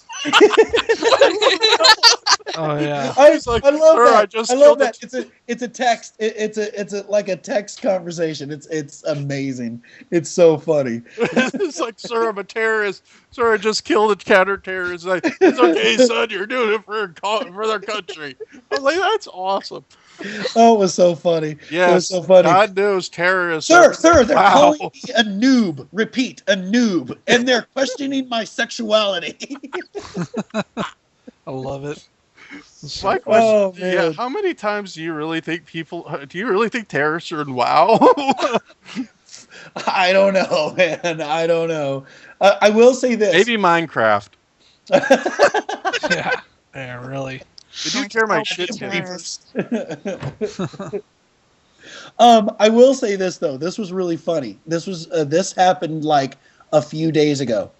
oh yeah. I, He's like, I love "Sir, that. I just I love killed that. the It's a text. It's a like a text conversation. It's amazing. It's so funny. It's like, sir, I'm a terrorist. Sir, I just killed a counter-terrorist. Like, it's okay, son. You're doing it for their country. I was like, that's awesome. Oh, it was so funny. Yeah, It was so funny. God knows terrorists. Sir, they're Wow. calling me a noob. Repeat, a noob. And they're questioning my sexuality. I love it. My question, Oh, yeah, man. how many times do you really think terrorists are in WoW? I don't know, man. I don't know. I will say this. Maybe Minecraft. Yeah. Yeah, really. Did you tear my shit to Terrorist. I will say this though. This was really funny. This happened like a few days ago.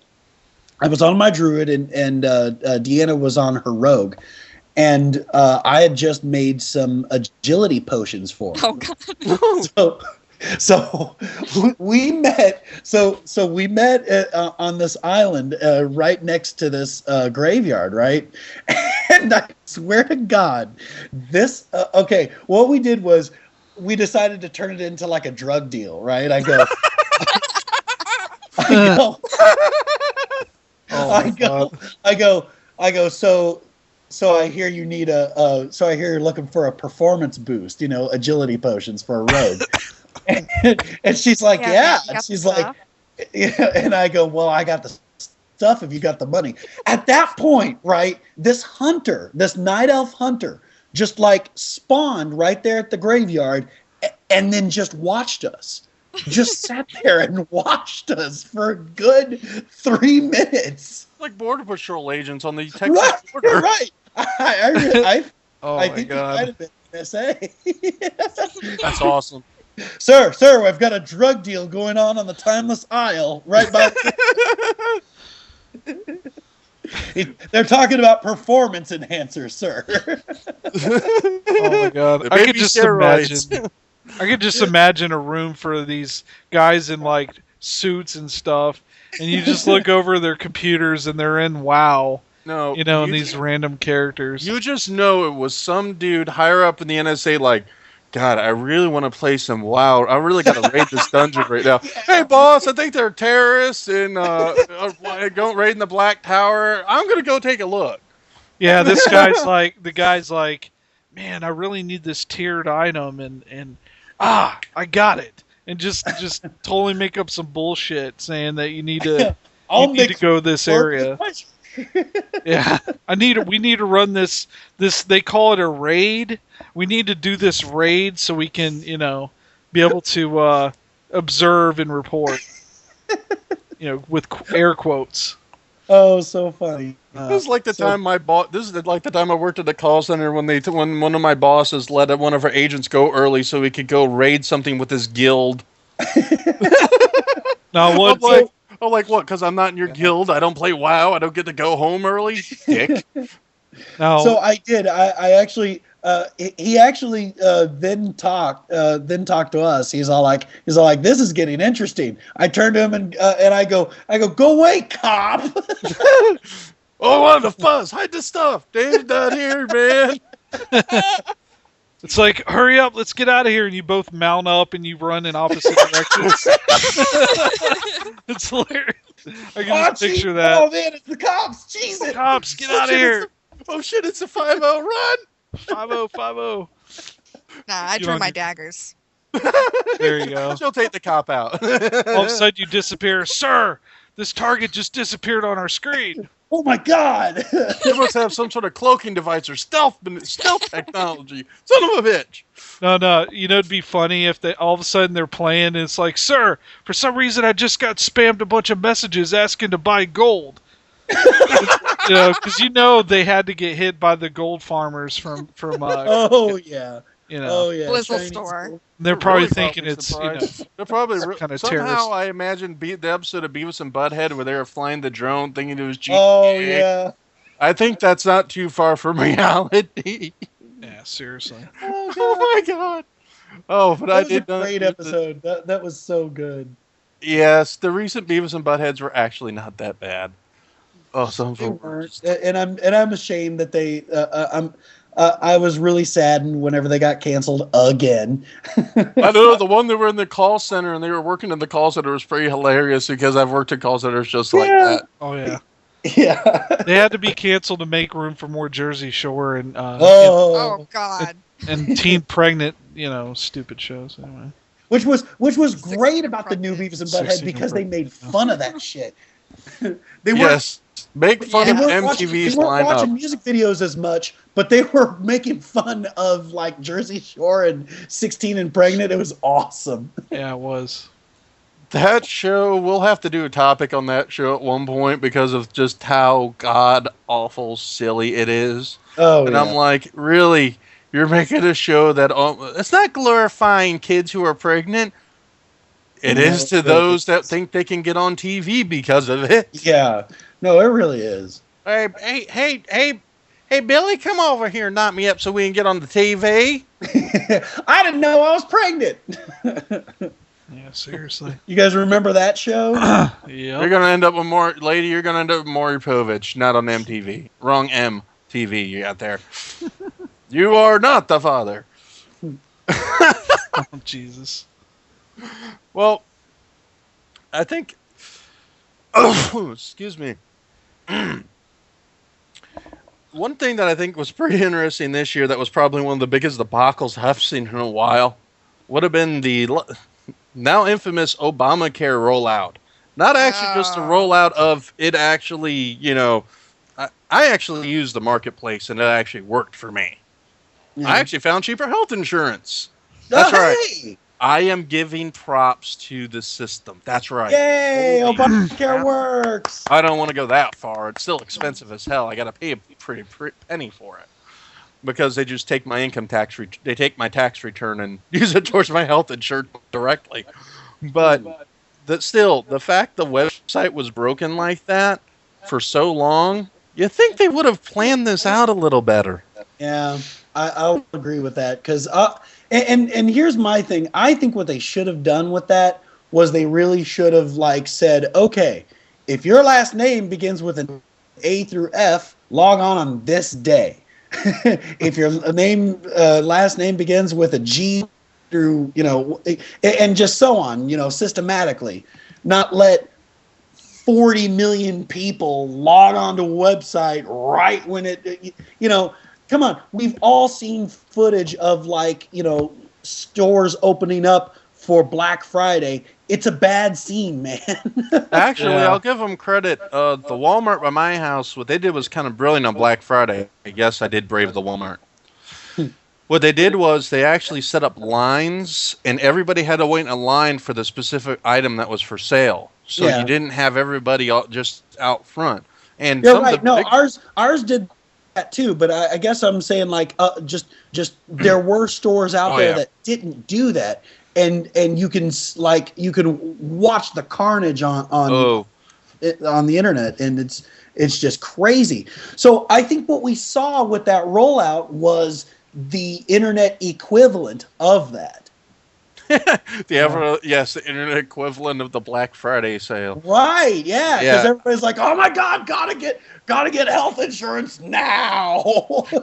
I was on my druid and Deanna was on her rogue, and I had just made some agility potions for her. Oh god. So we met. So we met on this island right next to this graveyard, right? And I swear to God, this. Okay, what we did was we decided to turn it into like a drug deal, right? I go. I go. So I hear you need so I hear you're looking for a performance boost, agility potions for a rogue. and she's like, yeah. you And got she's the like, stuff? yeah. And I go, well, I got the stuff if you got the money. At that point, right, this night elf hunter, just like spawned right there at the graveyard and then just watched us. Just sat there and watched us for a good 3 minutes. Like Border Patrol agents on the Texas Right, border. right. I Oh I my think it god. might have been NSA. That's awesome. Sir, I've got a drug deal going on the Timeless Isle right by. They're talking about performance enhancers, sir. Oh my god. The I could baby just steroids. imagine. I could just imagine a room for these guys in like suits and stuff, and you just look over their computers and they're in WoW, No, and these random characters. You just know it was some dude higher up in the NSA like, God, I really want to play some WoW. I really got to raid this dungeon right now. Hey, boss, I think they're terrorists and going raiding the Black Tower. I'm going to go take a look. Yeah, this guy's like, man, I really need this tiered item, and I got it, and just totally make up some bullshit saying that you need to go this area. Yeah, we need to run this. They call it a raid. We need to do this raid so we can, be able to observe and report. With air quotes. Oh, so funny. This is like the time This is like the time I worked at the call center when one of my bosses let one of our agents go early so he could go raid something with his guild. Now what? I'm like, what? Because I'm not in your guild. I don't play WoW. I don't get to go home early. Dick. No. So I did. I actually. He actually then talked to us. He's all like, this is getting interesting. I turned to him and I go, go away, cop. Oh, what the fuss? Hide the stuff. Dave's not here, man. It's like, hurry up, let's get out of here, and you both mount up and you run in opposite directions. It's hilarious. I can just picture that. Oh man, it's the cops! Jesus, cops, get out of here! Oh shit, it's a 5-0 run. 5-0, 5-0. Nah, I drew my daggers. There you go. She'll take the cop out. All of a sudden you disappear. Sir, this target just disappeared on our screen. Oh my god! They must have some sort of cloaking device or stealth technology. Son of a bitch! No. It'd be funny if they all of a sudden they're playing and it's like, sir, for some reason I just got spammed a bunch of messages asking to buy gold. Because they had to get hit by the gold farmers from. Oh yeah. Oh yeah. Blizzle store. They're probably thinking it's they're probably kind of somehow terrorist. I imagine the episode of Beavis and Butthead where they were flying the drone thinking it was GTA. Oh yeah. I think that's not too far from reality. Yeah, seriously. Oh my god. Oh, but that was a great episode. That was so good. Yes, the recent Beavis and Buttheads were actually not that bad. Oh, some they weren't, and I'm ashamed that they. I was really saddened whenever they got canceled again. I know the one that were in the call center and they were working in the call center was pretty hilarious because I've worked at call centers just like that. Oh yeah. Yeah. They had to be canceled to make room for more Jersey Shore and oh god. And Teen Pregnant, stupid shows anyway. Which was great about the new Beavis and Butthead because they made fun of that shit. Make fun of MTV's lineup. They weren't watching music videos as much, but they were making fun of like Jersey Shore and 16 and Pregnant. It was awesome. Yeah, it was. That show, we'll have to do a topic on that show at one point because of just how god awful silly it is. Oh, and I'm like, really? You're making a show that it's not glorifying kids who are pregnant. It is to those that think they can get on TV because of it. Yeah. No, it really is. Hey, Billy, come over here and knock me up so we can get on the TV. I didn't know I was pregnant. Yeah, seriously. You guys remember that show? Yeah. You're going to end up with You're going to end up with Maury Povich, not on MTV. Wrong MTV you got there. You are not the father. Oh, Jesus. Well, I think... Oh, excuse me. One thing that I think was pretty interesting this year that was probably one of the biggest debacles I've seen in a while would have been the now infamous Obamacare rollout. Not actually just a rollout of it actually, I actually used the marketplace and it actually worked for me. Yeah. I actually found cheaper health insurance. That's right. I am giving props to the system. That's right. Yay! Obamacare works. I don't want to go that far. It's still expensive as hell. I got to pay a pretty penny for it because they just take my income tax. They take my tax return and use it towards my health insurance directly. But the fact the website was broken like that for so long, you think they would have planned this out a little better. Yeah, I'll agree with that because. And here's my thing. I think what they should have done with that was they really should have said, okay, if your last name begins with an A through F, log on this day. If your last name begins with a G through, and just so on, systematically, not let 40 million people log on to a website right when it, come on, we've all seen footage of stores opening up for Black Friday. It's a bad scene, man. Actually, Yeah. I'll give them credit. The Walmart by my house, what they did was kind of brilliant on Black Friday. I guess I did brave the Walmart. What they did was they actually set up lines, and everybody had to wait in a line for the specific item that was for sale. So Yeah. you didn't have everybody just out front. And Yeah, some right. of the No, big, ours did that too. But I guess I'm saying just there were stores out Oh, there yeah. that didn't do that, and you can watch the carnage on oh, the internet, and it's just crazy. So I think what we saw with that rollout was the internet equivalent of that. the internet equivalent of the Black Friday sale. Right, yeah, because Yeah. everybody's like, "Oh my God, gotta get health insurance now."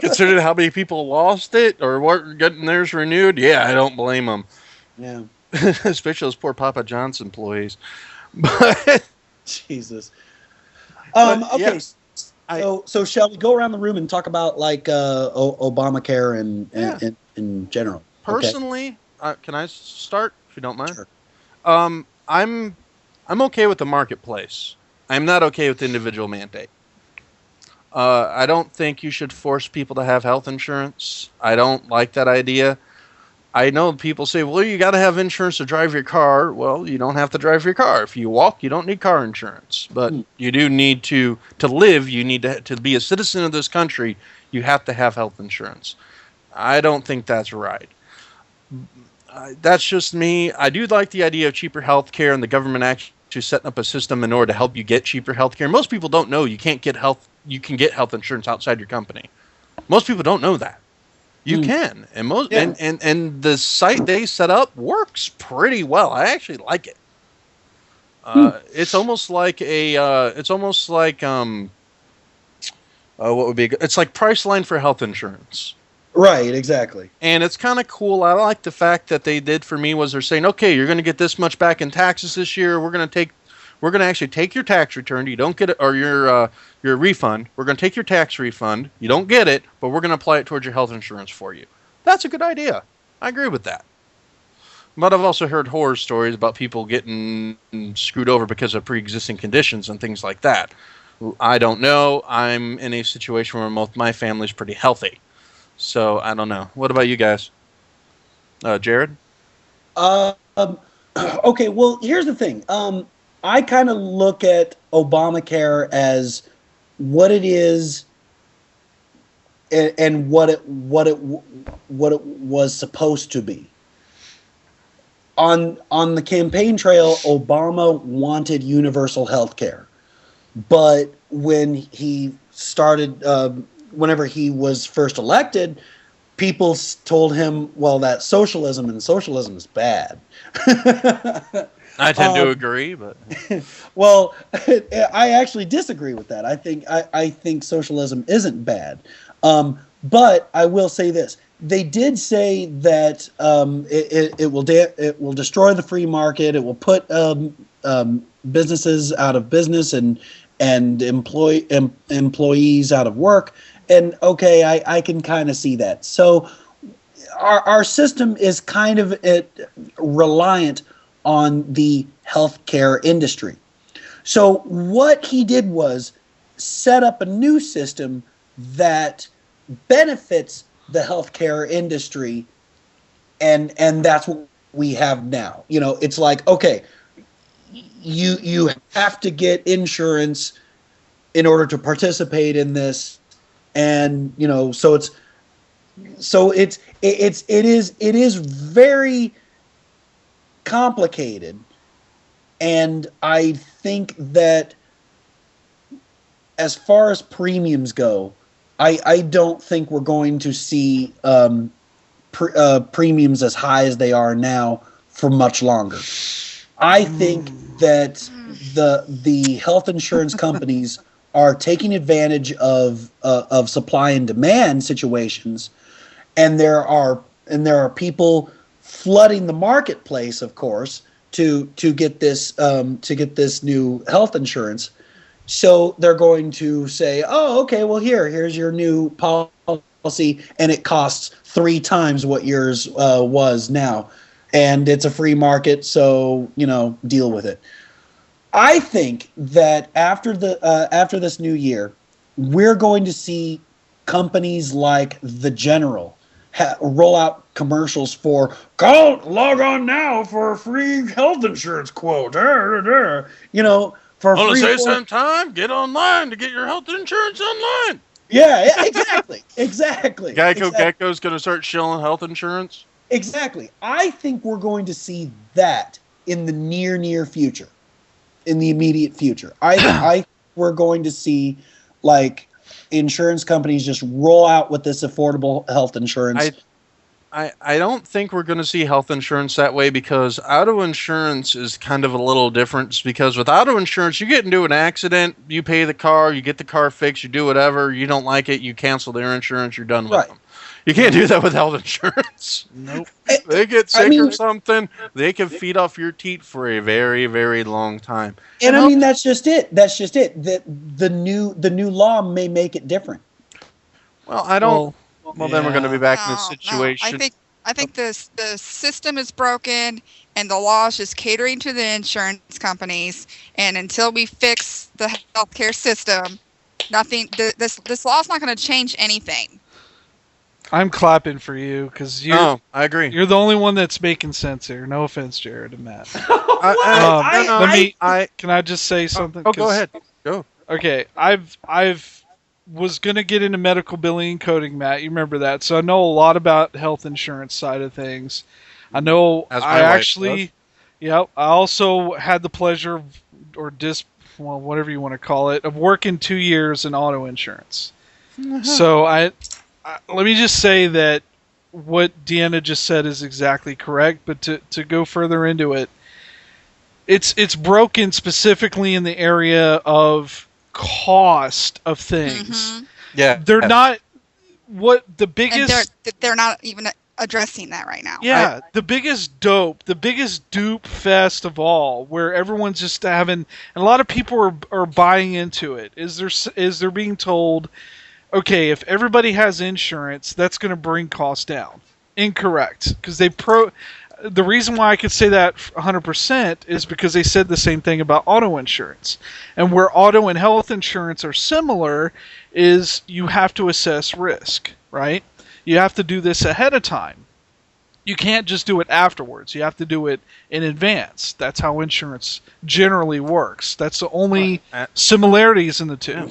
Considering how many people lost it or weren't getting theirs renewed, yeah, I don't blame them. Yeah, Especially those poor Papa John's employees. But Jesus. But, Okay, yeah, so shall we go around the room and talk about Obamacare and in general? Okay. personally, can I start if you don't mind? Sure. I'm okay with the marketplace. I'm not okay with the individual mandate. I don't think you should force people to have health insurance. I don't like that idea. I know people say, well, you got to have insurance to drive your car. Well, you don't have to drive your car. If you walk, you don't need car insurance. But you do need to live. You need to be a citizen of this country. You have to have health insurance. I don't think that's right. That's just me. I do like the idea of cheaper health care and the government actually setting up a system in order to help you get cheaper health care. Most people don't know you can get health insurance outside your company. Most people don't know that. You can. And and the site they set up works pretty well. I actually like it. It's almost like what would be good? It's like Priceline for health insurance. Right, exactly. And it's kind of cool. I like the fact that they did for me was they're saying, okay, you're going to get this much back in taxes this year. We're going to actually take your tax return. You don't get it, or your refund. We're going to take your tax refund. You don't get it, but we're going to apply it towards your health insurance for you. That's a good idea. I agree with that. But I've also heard horror stories about people getting screwed over because of pre-existing conditions and things like that. I don't know. I'm in a situation where most my family's pretty healthy. So, I don't know. What about you guys? Jarrid? Okay, well, here's the thing. I kind of look at Obamacare as what it is and what it was supposed to be. On the campaign trail, Obama wanted universal health care. But when he started whenever he was first elected, people told him, well, that's socialism, and socialism is bad. I tend to agree, but well, I actually disagree with that. I think socialism isn't bad. But I will say this. They did say that it will destroy the free market. It will put businesses out of business and employees out of work. And okay, I can kind of see that. So our system is kind of reliant on the healthcare industry. So what he did was set up a new system that benefits the healthcare industry, and that's what we have now. You know, it's like, okay, you have to get insurance in order to participate in this. And you know, it is very complicated, and I think that as far as premiums go, I don't think we're going to see premiums as high as they are now for much longer. I think that the health insurance companies are taking advantage of supply and demand situations, and there are people flooding the marketplace, of course, to get this new health insurance. So they're going to say, oh, okay, well here's your new policy. policy, and it costs 3 times what yours was now. And it's a free market, so, deal with it. I think that after this new year, we're going to see companies like the General roll out commercials for log on now for a free health insurance quote. For Want to free save some time? Get online to get your health insurance online. Yeah, exactly. Gecko's going to start shilling health insurance. Exactly. I think we're going to see that in the near future, in the immediate future. I we're going to see like insurance companies just roll out with this affordable health insurance. I don't think we're going to see health insurance that way, because auto insurance is kind of a little different. Because with auto insurance, you get into an accident, you pay the car, you get the car fixed, you do whatever, you don't like it, you cancel their insurance, you're done with them. You can't do that with health insurance. Nope. They get sick or something, they can feed off your teat for a very, very long time. And that's just it. The new law may make it different. Well, I don't. Well, then we're going to be back in this situation. No. I think the system is broken, and the law is just catering to the insurance companies. And until we fix the healthcare system, nothing. This law is not going to change anything. I'm clapping for you because I agree. You're the only one that's making sense here. No offense, Jarrid and Matt. Can I just say something? Go ahead. Go. Okay, I've was going to get into medical billing and coding, Matt. You remember that. So I know a lot about health insurance side of things. I know I also had the pleasure whatever you want to call it, of working 2 years in auto insurance. So let me just say that what Deanna just said is exactly correct, but to go further into it, it's broken specifically in the area of cost of things. Mm-hmm. Yeah, they're not what the biggest. And they're not even addressing that right now. Yeah, the biggest dupe fest of all, where everyone's just having, and a lot of people are buying into it. Is they're being told, okay, if everybody has insurance, that's going to bring costs down. Incorrect, because the reason why I could say that 100% is because they said the same thing about auto insurance. And where auto and health insurance are similar is you have to assess risk, right? You have to do this ahead of time. You can't just do it afterwards. You have to do it in advance. That's how insurance generally works. That's the only similarities in the two. Yeah.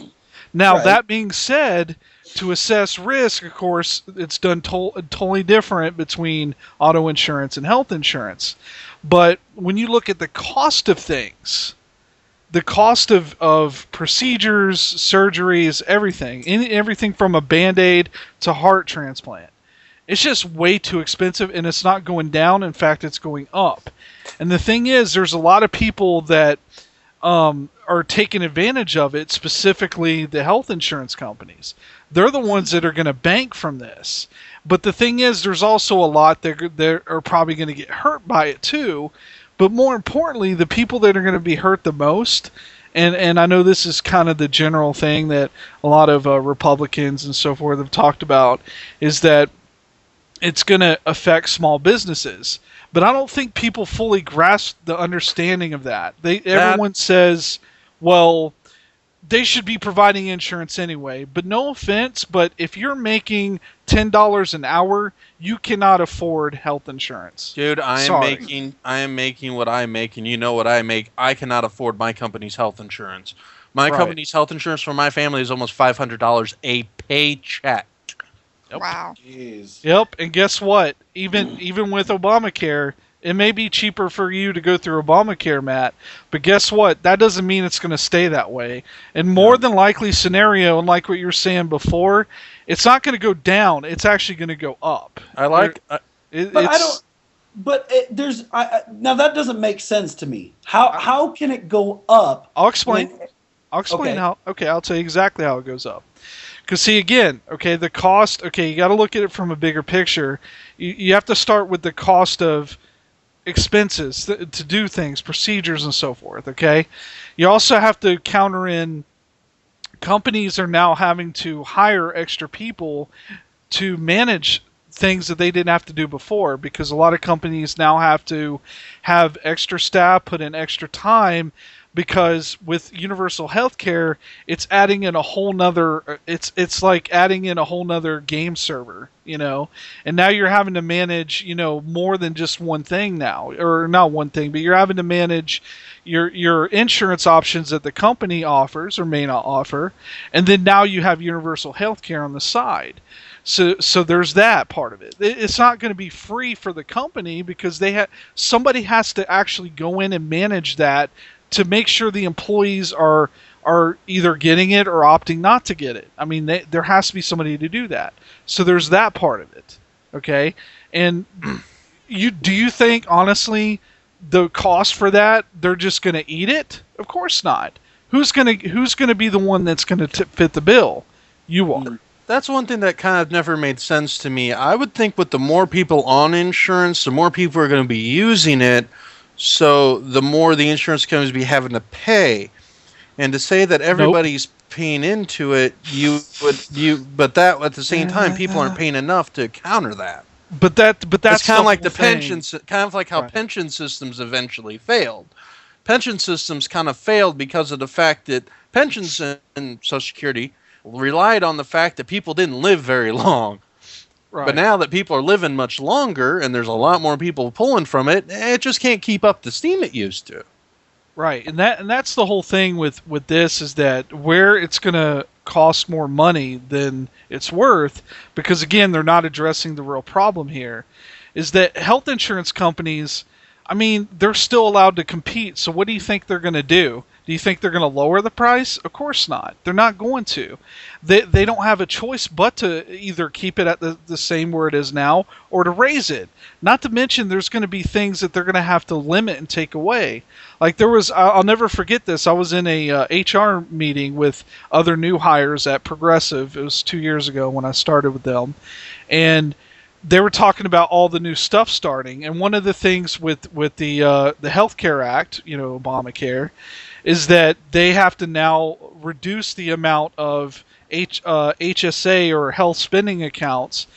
Now, that being said, to assess risk, of course, it's done totally different between auto insurance and health insurance. But when you look at the cost of things, the cost of procedures, surgeries, everything from a Band-Aid to heart transplant, it's just way too expensive, and it's not going down. In fact, it's going up. And the thing is, there's a lot of people that are taking advantage of it, specifically the health insurance companies. They're the ones that are going to bank from this. But the thing is, there's also a lot that are probably going to get hurt by it too. But more importantly, the people that are going to be hurt the most, and I know this is kind of the general thing that a lot of Republicans and so forth have talked about, is that it's going to affect small businesses. But I don't think people fully grasp the understanding of that. Everyone says, well, they should be providing insurance anyway. But no offense, but if you're making $10 an hour, you cannot afford health insurance. Dude, I am making what I make, and you know what I make. I cannot afford my company's health insurance. My company's health insurance for my family is almost $500 a paycheck. Yep. Wow. Jeez. Yep, and guess what? Even with Obamacare, it may be cheaper for you to go through Obamacare, Matt, but guess what? That doesn't mean it's going to stay that way. And more than likely scenario, and like what you were saying before, it's not going to go down. It's actually going to go up. Now that doesn't make sense to me. How can it go up? I'll explain. I'll tell you exactly how it goes up. Because see, again, the cost, you got to look at it from a bigger picture. You have to start with the cost of expenses to do things, procedures and so forth, okay? You also have to counter in companies are now having to hire extra people to manage things that they didn't have to do before, because a lot of companies now have to have extra staff, put in extra time, because with universal healthcare, it's adding in a whole nother, it's like adding in a whole nother game server, and now you're having to manage, more than just one thing now, or not one thing, but you're having to manage your insurance options that the company offers or may not offer, and then now you have universal healthcare on the side. So there's that part of it. It's not going to be free for the company, because somebody has to actually go in and manage that to make sure the employees are either getting it or opting not to get it. I mean, there has to be somebody to do that. So there's that part of it. Okay, and do you think honestly the cost for that, they're just going to eat it? Of course not. Who's going to be the one that's going to fit the bill? You are. That's one thing that kind of never made sense to me. I would think with the more people on insurance, the more people are going to be using it, so the more the insurance companies be having to pay. And to say that everybody's paying into it, but that at the same time, people aren't paying enough to counter that. But that's kind of like the thing. pensions, kind of like how pension systems eventually failed. Pension systems kind of failed because of the fact that pensions and Social Security relied on the fact that people didn't live very long. Right. But now that people are living much longer and there's a lot more people pulling from it, it just can't keep up the steam it used to. Right, and that's the whole thing with this, is that where it's going to cost more money than it's worth, because again, they're not addressing the real problem here, is that health insurance companies, I mean, they're still allowed to compete. So what do you think they're going to do? Do you think they're going to lower the price? Of course not. They're not going to. They don't have a choice but to either keep it at the same where it is now or to raise it. Not to mention there's going to be things that they're going to have to limit and take away. Like I'll never forget this. I was in a HR meeting with other new hires at Progressive. It was 2 years ago when I started with them. And they were talking about all the new stuff starting. And one of the things with the Healthcare Act, Obamacare, is that they have to now reduce the amount of HSA or health spending accounts.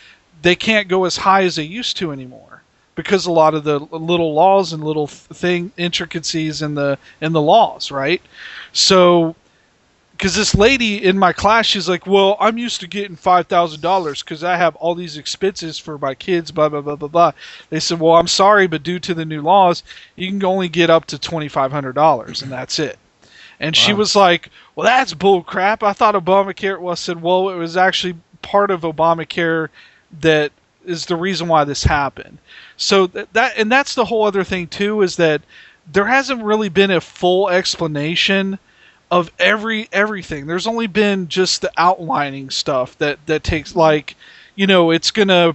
They can't go as high as they used to anymore, because a lot of the little laws and little intricacies in the laws, right? So, because this lady in my class, she's like, well, I'm used to getting $5,000 because I have all these expenses for my kids, blah, blah, blah, blah, blah. They said, well, I'm sorry, but due to the new laws, you can only get up to $2,500, and that's it. And she was like, well, that's bull crap. I thought Obamacare was. I said, well, it was actually part of Obamacare that is the reason why this happened. So that's the whole other thing, too, is that there hasn't really been a full explanation of everything. There's only been just the outlining stuff that takes, like, it's gonna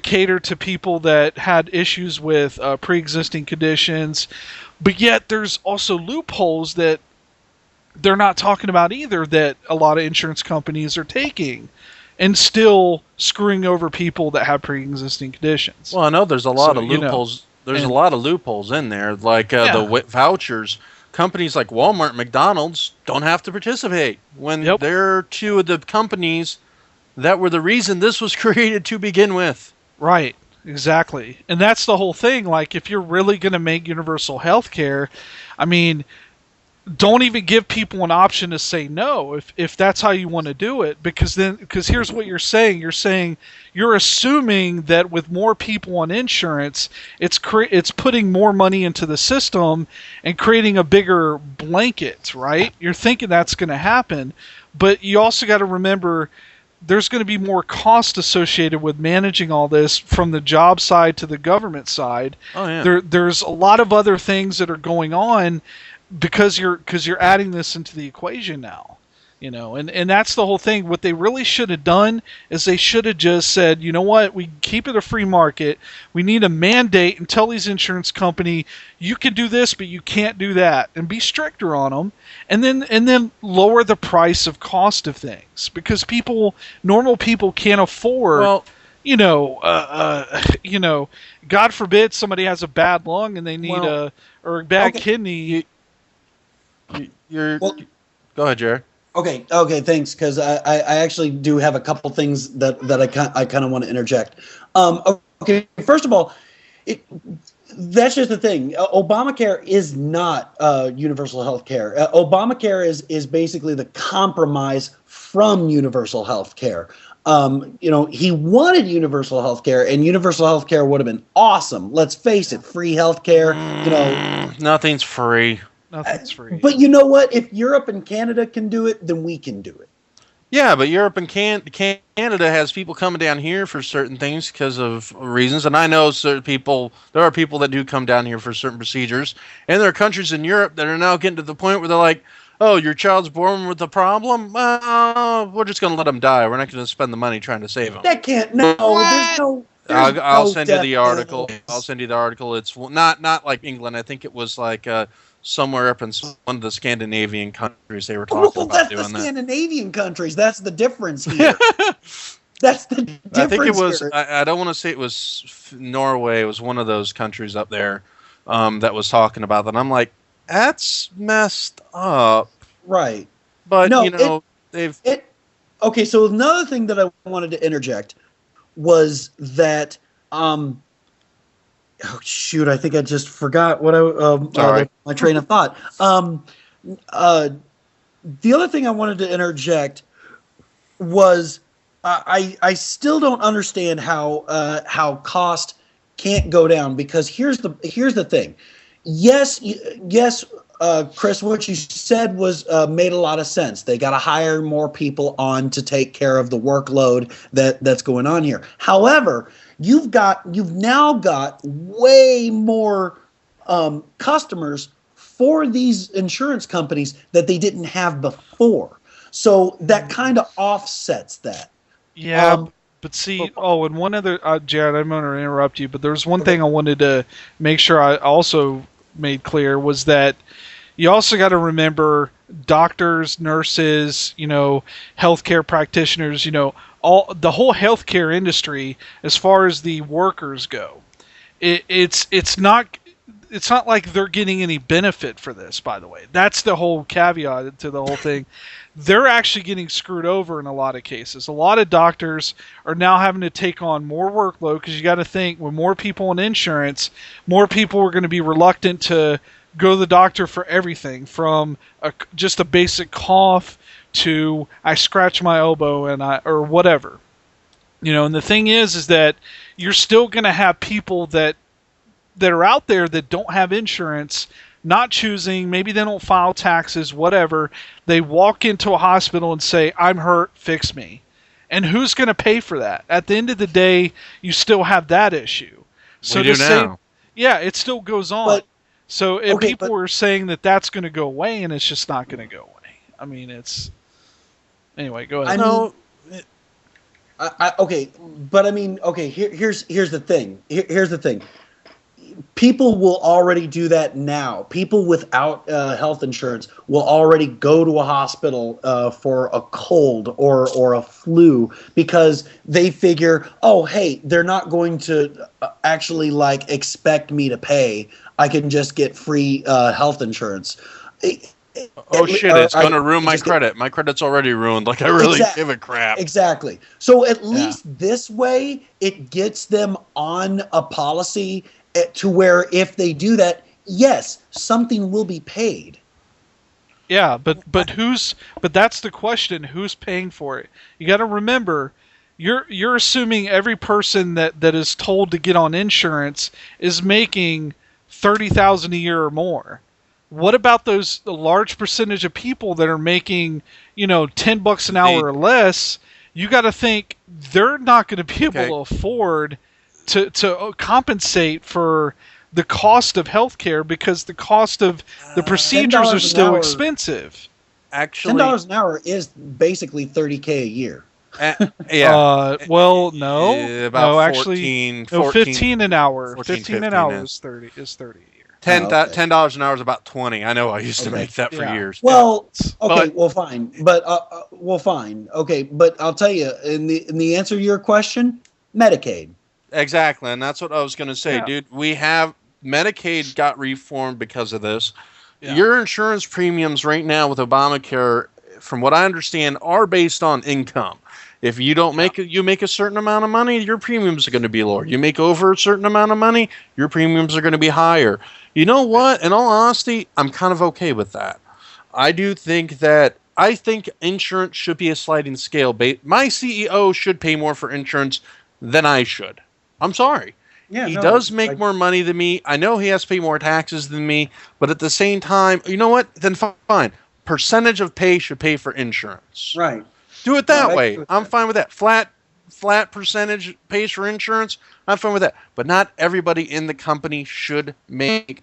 cater to people that had issues with pre-existing conditions, but yet there's also loopholes that they're not talking about either, that a lot of insurance companies are taking and still screwing over people that have pre-existing conditions. Well, I know there's a lot of loopholes. There's a lot of loopholes in there, like the vouchers. Companies like Walmart and McDonald's don't have to participate when they're two of the companies that were the reason this was created to begin with. Right, exactly. And that's the whole thing. Like, if you're really going to make universal health care, I mean, don't even give people an option to say no if that's how you want to do it, because here's what you're saying. You're assuming that with more people on insurance, it's putting more money into the system and creating a bigger blanket, right? You're thinking that's going to happen, but you also got to remember there's going to be more cost associated with managing all this, from the job side to the government side. Oh, yeah. There's a lot of other things that are going on, because you're adding this into the equation now, and that's the whole thing. What they really should have done is they should have just said, you know what, we keep it a free market. We need a mandate and tell these insurance company, you can do this, but you can't do that, and be stricter on them, and then lower the price of cost of things, because normal people can't afford. Well, God forbid somebody has a bad lung and they need or a bad kidney. Go ahead, Jared. Okay, thanks. Because I actually do have a couple things that I kind of want to interject. Okay, first of all, that's just the thing. Obamacare is not universal health care. Obamacare is basically the compromise from universal health care. He wanted universal health care, and universal health care would have been awesome. Let's face it, free health care, Nothing's free. Nothing's free. But you know what? If Europe and Canada can do it, then we can do it. Yeah, but Europe and Canada has people coming down here for certain things because of reasons, and I know there are people that do come down here for certain procedures, and there are countries in Europe that are now getting to the point where they're like, oh, your child's born with a problem? We're just going to let them die. We're not going to spend the money trying to save them. That can't. No, there's no. I'll send you the article. I'll send you the article. It's not like England. I think it was like somewhere up in one of the Scandinavian countries they were talking about doing that. That's the Scandinavian countries. That's the difference here. That's the difference. I think it was. Here. I don't want to say it was Norway. It was one of those countries up there that was talking about that. I'm like, that's messed up. Right. But no, they've. Okay, so another thing that I wanted to interject was that. Oh shoot! I think I just forgot what my train of thought. The other thing I wanted to interject was I still don't understand how cost can't go down, because here's the thing. Yes, Chris, what you said was made a lot of sense. They got to hire more people on to take care of the workload that's going on here. However, you've now got way more customers for these insurance companies that they didn't have before. So that kind of offsets that. Yeah, but see, and one other, Jarrid, I'm going to interrupt you, but there's one thing I wanted to make sure I also made clear was that you also got to remember doctors, nurses, healthcare practitioners, all the whole healthcare industry, as far as the workers go, it's not like they're getting any benefit for this. By the way, that's the whole caveat to the whole thing. They're actually getting screwed over in a lot of cases. A lot of doctors are now having to take on more workload, because you got to think, with more people in insurance, more people are going to be reluctant to go to the doctor for everything from just a basic cough to I scratch my elbow or whatever. And the thing is that you're still going to have people that are out there that don't have insurance, not choosing, maybe they don't file taxes, whatever. They walk into a hospital and say, I'm hurt, fix me. And who's going to pay for that? At the end of the day, you still have that issue. So we do now. Yeah, it still goes on. But, people are saying that that's going to go away, and it's just not going to go away. I mean, anyway, go ahead. Here's the thing. Here's the thing. People will already do that now. People without health insurance will already go to a hospital for a cold or a flu, because they figure, oh, hey, they're not going to actually expect me to pay. I can just get free health insurance. It's going to ruin my credit. My credit's already ruined. I really give a crap. Exactly. So at least this way, it gets them on a policy to where if they do that, yes, something will be paid. Yeah, but that's the question. Who's paying for it? You got to remember, you're assuming every person that is told to get on insurance is making $30,000 a year or more. What about the large percentage of people that are making, $10 an hour or less? You got to think they're not going to be able to afford to compensate for the cost of healthcare, because the cost of the procedures are still expensive. Actually, $10 an hour is basically $30K a year. About 15 an hour. 15 an hour is 30 a year. $10 an hour is about 20. I know I used to make that for years. Well, fine. Okay, but I'll tell you, in the answer to your question, Medicaid. Exactly, and that's what I was going to say, dude. We have Medicaid got reformed because of this. Yeah. Your insurance premiums right now with Obamacare from what I understand, are based on income. If you don't make you make a certain amount of money, your premiums are going to be lower. You make over a certain amount of money, your premiums are going to be higher. You know what? In all honesty, I'm kind of okay with that. I think insurance should be a sliding scale. My CEO should pay more for insurance than I should. I'm sorry. Yeah, He does make more money than me. I know he has to pay more taxes than me, but at the same time, you know what? Then fine. Percentage of pay should pay for insurance. Right. Do it that way. I'm fine with that. Flat percentage pays for insurance. I'm fine with that. But not everybody in the company should make.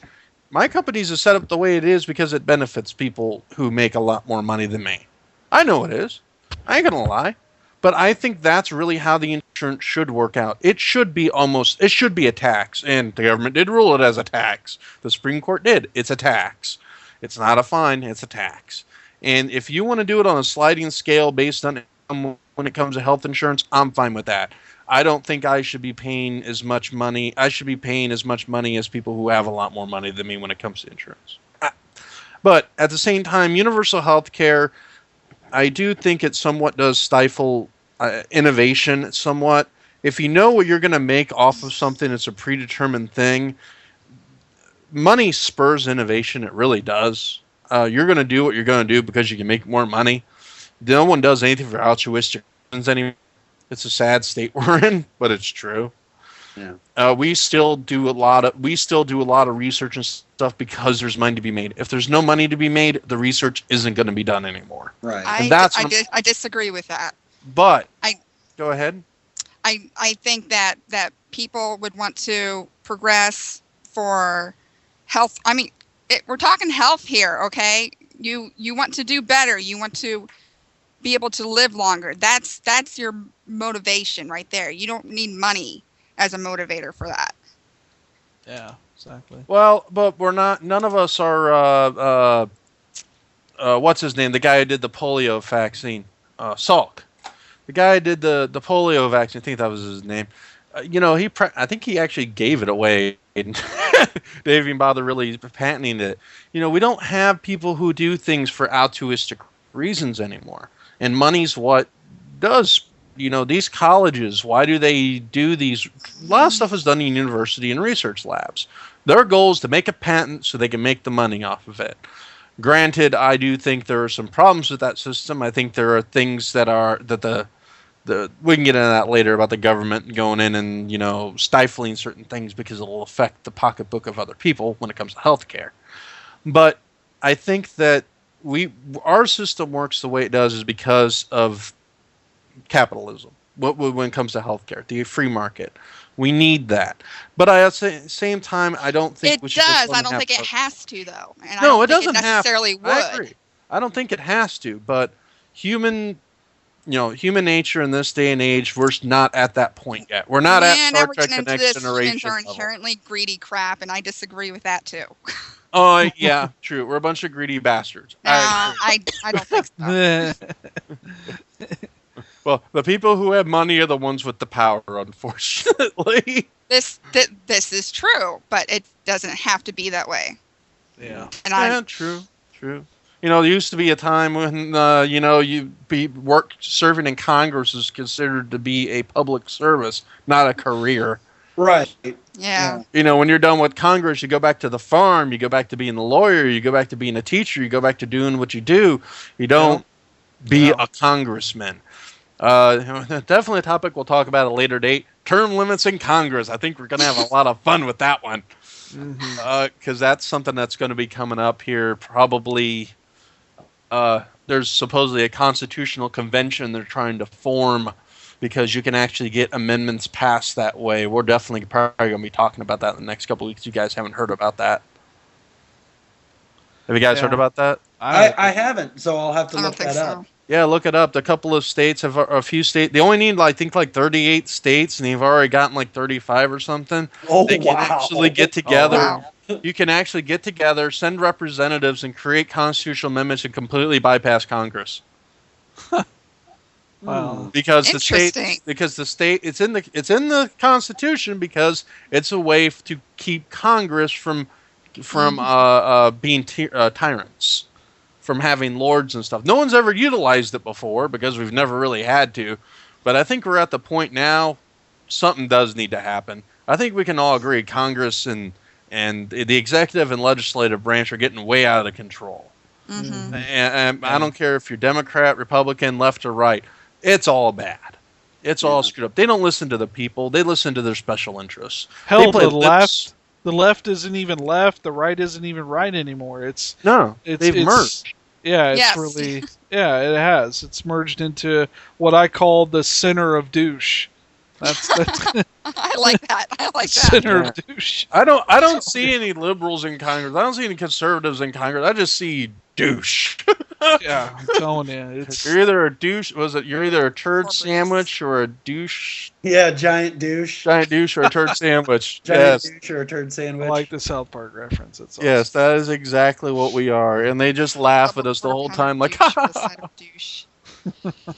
My company's is set up the way it is because it benefits people who make a lot more money than me. I know it is. I ain't gonna lie. But I think that's really how the insurance should work out. It should be a tax. And the government did rule it as a tax. The Supreme Court did. It's a tax. It's not a fine, it's a tax. And if you want to do it on a sliding scale based on income when it comes to health insurance, I'm fine with that. I don't think I should be paying as much money. I should be paying as much money as people who have a lot more money than me when it comes to insurance. But at the same time, universal health care, I do think it somewhat does stifle innovation somewhat. If you know what you're going to make off of something, it's a predetermined thing. Money spurs innovation. It really does. You're going to do what you're going to do because you can make more money. No one does anything for altruistic reasons anymore. It's a sad state we're in, but it's true. Yeah. We still do a lot of research and stuff because there's money to be made. If there's no money to be made, the research isn't going to be done anymore. Right. I disagree with that. But go ahead. I think that people would want to progress for health. I mean, we're talking health here, okay? You want to do better. You want to be able to live longer. That's your motivation right there. You don't need money as a motivator for that. Yeah, exactly. Well, but we're not. None of us are. What's his name? The guy who did the polio vaccine, Salk. The guy who did the polio vaccine. I think that was his name. I think he actually gave it away. They didn't even bother really patenting it. We don't have people who do things for altruistic reasons anymore. And money's what does. These colleges, why do they do these? A lot of stuff is done in university and research labs. Their goal is to make a patent so they can make the money off of it. Granted, I do think there are some problems with that system. I think there are things that we can get into that later about the government going in and, stifling certain things because it will affect the pocketbook of other people when it comes to healthcare. But I think that our system works the way it does is because of capitalism. When it comes to healthcare, the free market, we need that. But at the same time, I don't think it does. I don't think it has to, though. And no, it doesn't necessarily have. Would. I agree. I don't think it has to. But human nature in this day and age, we're not at that point yet. We're not at Star Trek: The Next Generation. Are inherently greedy crap, and I disagree with that too. Oh, yeah, true. We're a bunch of greedy bastards. I don't think so. Well, the people who have money are the ones with the power, unfortunately. This is true, but it doesn't have to be that way. Yeah. And true. There used to be a time when serving in Congress is considered to be a public service, not a career. Right. Yeah. When you're done with Congress, you go back to the farm, you go back to being a lawyer, you go back to being a teacher, you go back to doing what you do. You don't be a congressman. Definitely a topic we'll talk about at a later date. Term limits in Congress. I think we're going to have a lot of fun with that one. Because that's something that's going to be coming up here probably. There's supposedly a constitutional convention they're trying to form because you can actually get amendments passed that way. We're definitely probably going to be talking about that in the next couple of weeks. You guys haven't heard about that. Have you guys heard about that? I haven't, so I'll have to look that up. Yeah, look it up. A couple of states have a few states. They only need, I think, 38 states, and they've already gotten 35 or something. Oh, they can actually get together. Oh, wow. You can actually get together, send representatives, and create constitutional amendments and completely bypass Congress. Wow. Because the state, it's in the Constitution because it's a way to keep Congress from being tyrants. from having lords and stuff. No one's ever utilized it before because we've never really had to. But I think we're at the point now, something does need to happen. I think we can all agree Congress and the executive and legislative branch are getting way out of control. Mm-hmm. And I don't care if you're Democrat, Republican, left or right. It's all bad. It's all screwed up. They don't listen to the people. They listen to their special interests. Hell, the left isn't even left. The right isn't even right ananymore. They've merged. Yeah, it's really, it has. It's merged into what I call the center of douche. That's I like that. Center of douche. I don't see any liberals in Congress. I don't see any conservatives in Congress. I just see douche. Yeah, I'm telling you, you're either a douche. You're either a turd sandwich or a douche. Yeah, giant douche. Giant douche or a turd sandwich. Giant douche or a turd sandwich. I like the South Park reference. That's awesome. Yes, that is exactly what we are, and they just laugh at us the whole time, like, ha ha ha.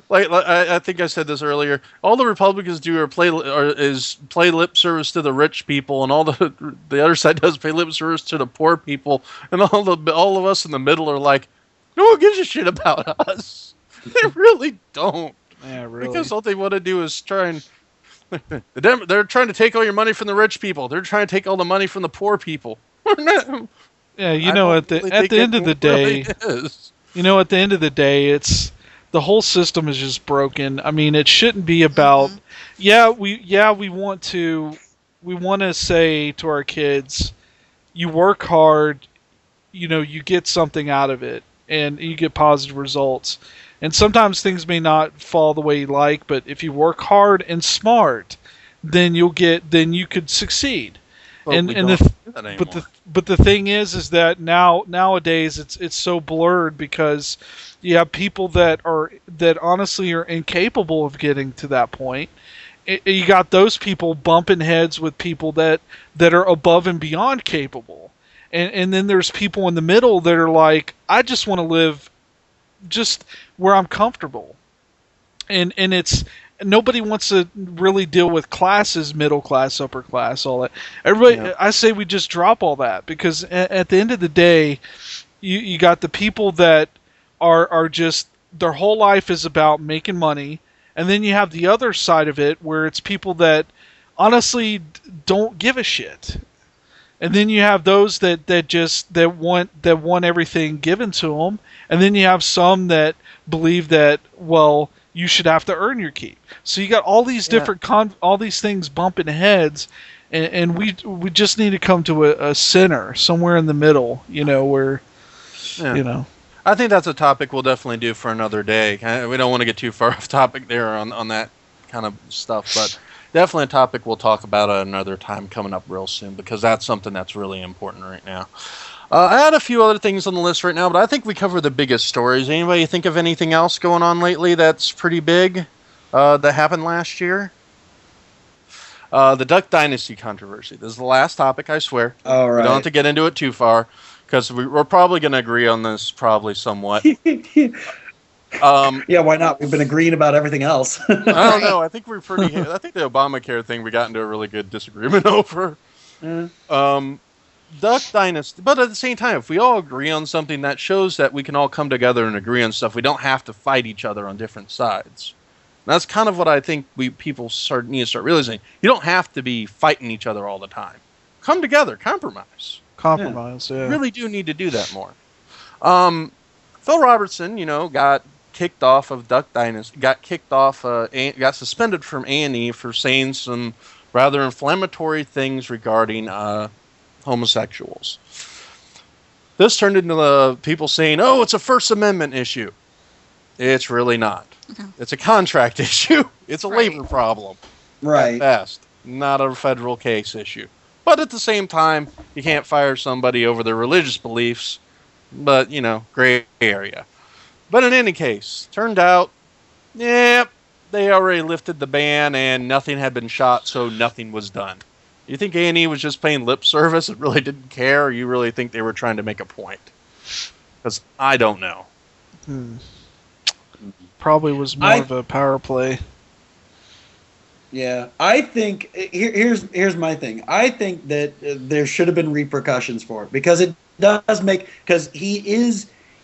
Like I think I said this earlier. All the Republicans do is play lip service to the rich people, and all the other side does pay lip service to the poor people, and all of us in the middle are like, no one gives a shit about us. They really don't. Yeah, really. Because all they want to do is try and they're trying to take all your money from the rich people. They're trying to take all the money from the poor people. Yeah, at the end of the day, at the end of the day, it's. The whole system is just broken. I mean, it shouldn't be about. We want to say to our kids, you work hard, you get something out of it, and you get positive results. And sometimes things may not fall the way you like, but if you work hard and smart, then you could succeed. Well, but the thing is that nowadays it's so blurred because you have people that honestly are incapable of getting to that point. You got those people bumping heads with people that are above and beyond capable, and then there's people in the middle that are like, I just want to live just where I'm comfortable, and it's. Nobody wants to really deal with classes, middle class, upper class, all that. Everybody, I say we just drop all that because at the end of the day, you got the people that are just their whole life is about making money, and then you have the other side of it where it's people that honestly don't give a shit, and then you have those that want everything given to them, and then you have some that believe that you should have to earn your keep. So you got all these different all these things bumping heads, and we just need to come to a center somewhere in the middle, where I think that's a topic we'll definitely do for another day. We don't want to get too far off topic there on that kind of stuff, but definitely a topic we'll talk about at another time coming up real soon because that's something that's really important right now. I had a few other things on the list right now, but I think we covered the biggest stories. Anybody think of anything else going on lately that's pretty big that happened last year? The Duck Dynasty controversy. This is the last topic, I swear. All right. We don't have to get into it too far because we're probably going to agree on this probably somewhat. Yeah, why not? We've been agreeing about everything else. I don't know. I think I think the Obamacare thing we got into a really good disagreement over. Duck Dynasty, but at the same time, if we all agree on something, that shows that we can all come together and agree on stuff. We don't have to fight each other on different sides. And that's kind of what I think people need to start realizing. You don't have to be fighting each other all the time. Come together, compromise. You really do need to do that more. Phil Robertson, got kicked off of Duck Dynasty. Got suspended from A&E for saying some rather inflammatory things regarding homosexuals. This turned into people saying, oh, it's a First Amendment issue. It's really not. Okay. It's a contract issue. It's a labor problem. Right. At best. Not a federal case issue. But at the same time, you can't fire somebody over their religious beliefs. But, gray area. But in any case, turned out, they already lifted the ban and nothing had been shot, so nothing was done. You think A&E was just paying lip service and really didn't care, or you really think they were trying to make a point? Because I don't know. Probably was more of a power play. Yeah, I think here's my thing. I think that there should have been repercussions for it because it does make because he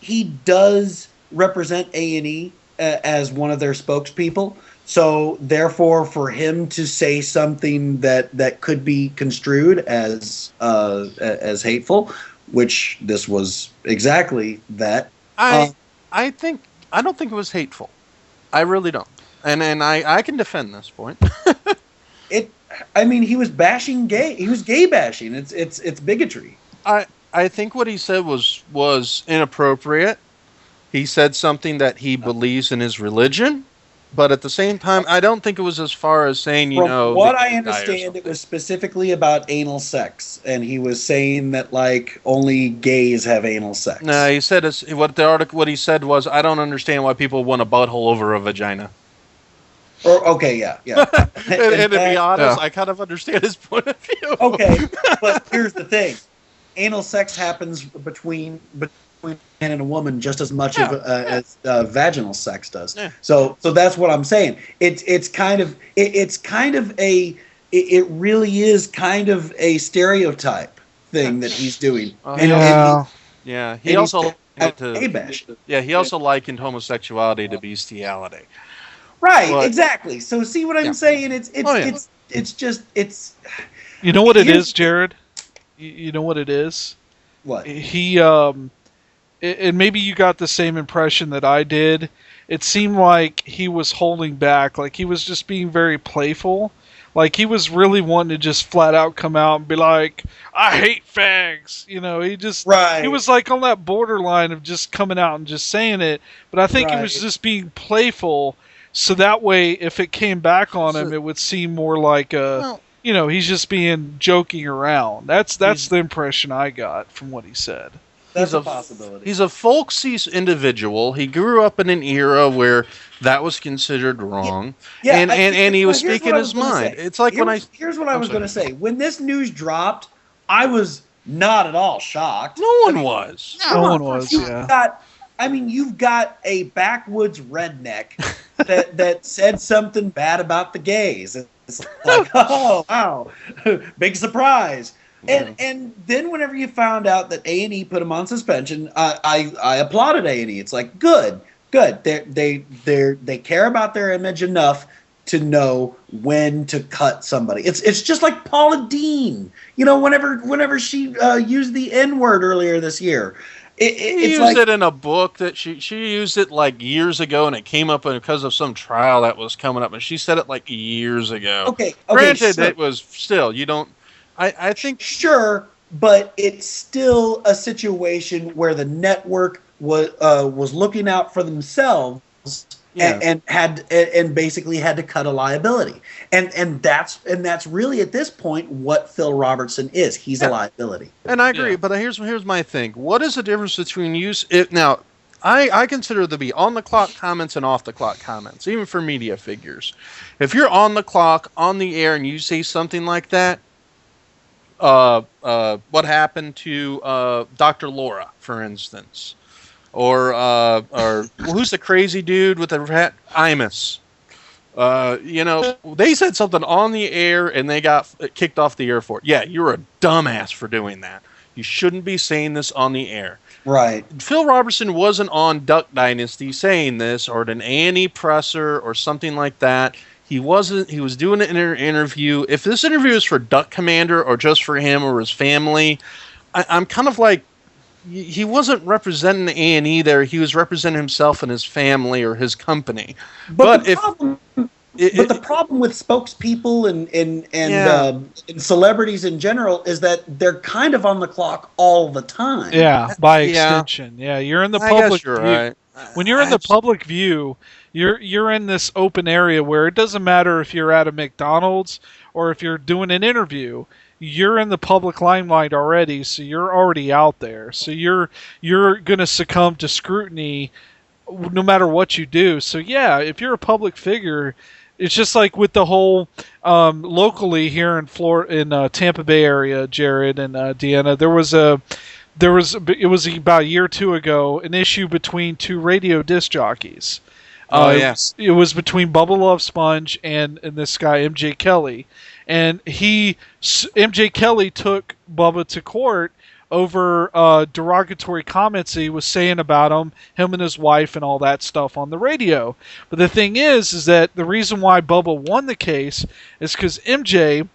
he does represent A&E as one of their spokespeople. So therefore, for him to say something that could be construed as hateful, which this was exactly that. I don't think it was hateful. I really don't. And I can defend this point. He was bashing gay. He was gay bashing. It's bigotry. I think what he said was inappropriate. He said something that he believes in his religion, but at the same time, I don't think it was as far as saying, From what I understand, it was specifically about anal sex, and he was saying that like only gays have anal sex. No, he said what he said was, I don't understand why people want a butthole over a vagina. Okay, yeah. and to be honest, I kind of understand his point of view. Okay, but here's the thing: anal sex happens between a man and a woman just as much as vaginal sex does. Yeah. So that's what I'm saying. It really is kind of a stereotype thing that he's doing. He also likened homosexuality to bestiality. Right, exactly. So see what I'm saying? It's just. You know what it is, Jarrid? You know what it is? What? He and maybe you got the same impression that I did. It seemed like he was holding back, like he was just being very playful. Like he was really wanting to just flat out come out and be like, I hate fags. He was like on that borderline of just coming out and just saying it. But I think it was just being playful. So that way, if it came back on him, it would seem more like he's just being joking around. That's the impression I got from what he said. That's a possibility. He's a folksy individual. He grew up in an era where that was considered wrong, and he was speaking his mind. It's like here's what I was going to say. When this news dropped, I was not at all shocked. No one was. No one was. You've got a backwoods redneck that said something bad about the gays. It's like, oh wow, big surprise. And then whenever you found out that A&E put him on suspension, I applauded A&E. It's like good. They care about their image enough to know when to cut somebody. It's just like Paula Deen. Whenever she used the N-word earlier this year. She used it in a book that she used it like years ago, and it came up because of some trial that was coming up, and she said it like years ago. Okay. Granted, it was still, you don't. I think sure, but it's still a situation where the network was looking out for themselves and basically had to cut a liability, and that's really at this point what Phil Robertson is. He's a liability. And I agree, but here's my thing. What is the difference between now? I consider there to be on the clock comments and off the clock comments, even for media figures. If you're on the clock, on the air, and you say something like that. What happened to Dr. Laura, for instance, or who's the crazy dude with the rat? Imus. They said something on the air and they got kicked off the air for it. Yeah, you're a dumbass for doing that. You shouldn't be saying this on the air. Right. Phil Robertson wasn't on Duck Dynasty saying this, or at an A&E presser or something like that. He wasn't. He was doing an interview. If this interview is for Duck Commander or just for him or his family, I'm kind of like, he wasn't representing the A&E there. He was representing himself and his family or his company. But the problem with spokespeople and celebrities in general is that they're kind of on the clock all the time. Yeah, by extension. Yeah, you're in the public view. Right. When you're in the public view, you're in this open area where it doesn't matter if you're at a McDonald's or if you're doing an interview. You're in the public limelight already, so you're already out there. So you're going to succumb to scrutiny no matter what you do. So yeah, if you're a public figure, it's just like with the whole locally here in Tampa Bay area, Jarrid and Deanna, it was about a year or two ago, an issue between two radio disc jockeys. It was between Bubba Love Sponge and this guy MJ Kelly, and MJ Kelly took Bubba to court over derogatory comments he was saying about him and his wife and all that stuff on the radio. But the thing is that the reason why Bubba won the case is because MJ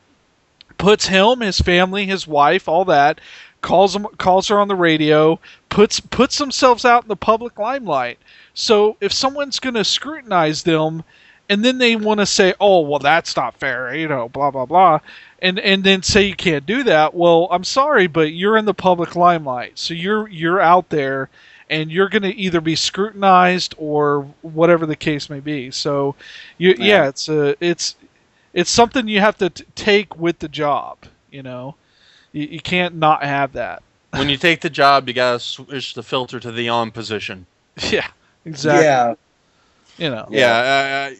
puts him, his family, his wife, all that, calls her on the radio, puts themselves out in the public limelight. So if someone's going to scrutinize them, and then they want to say, oh, well, that's not fair, blah, blah, blah, and then say you can't do that, well, I'm sorry, but you're in the public limelight. So you're out there, and you're going to either be scrutinized or whatever the case may be. So, it's something you have to take with the job, You can't not have that. When you take the job, you gotta switch the filter to the on position. Yeah, exactly. Yeah.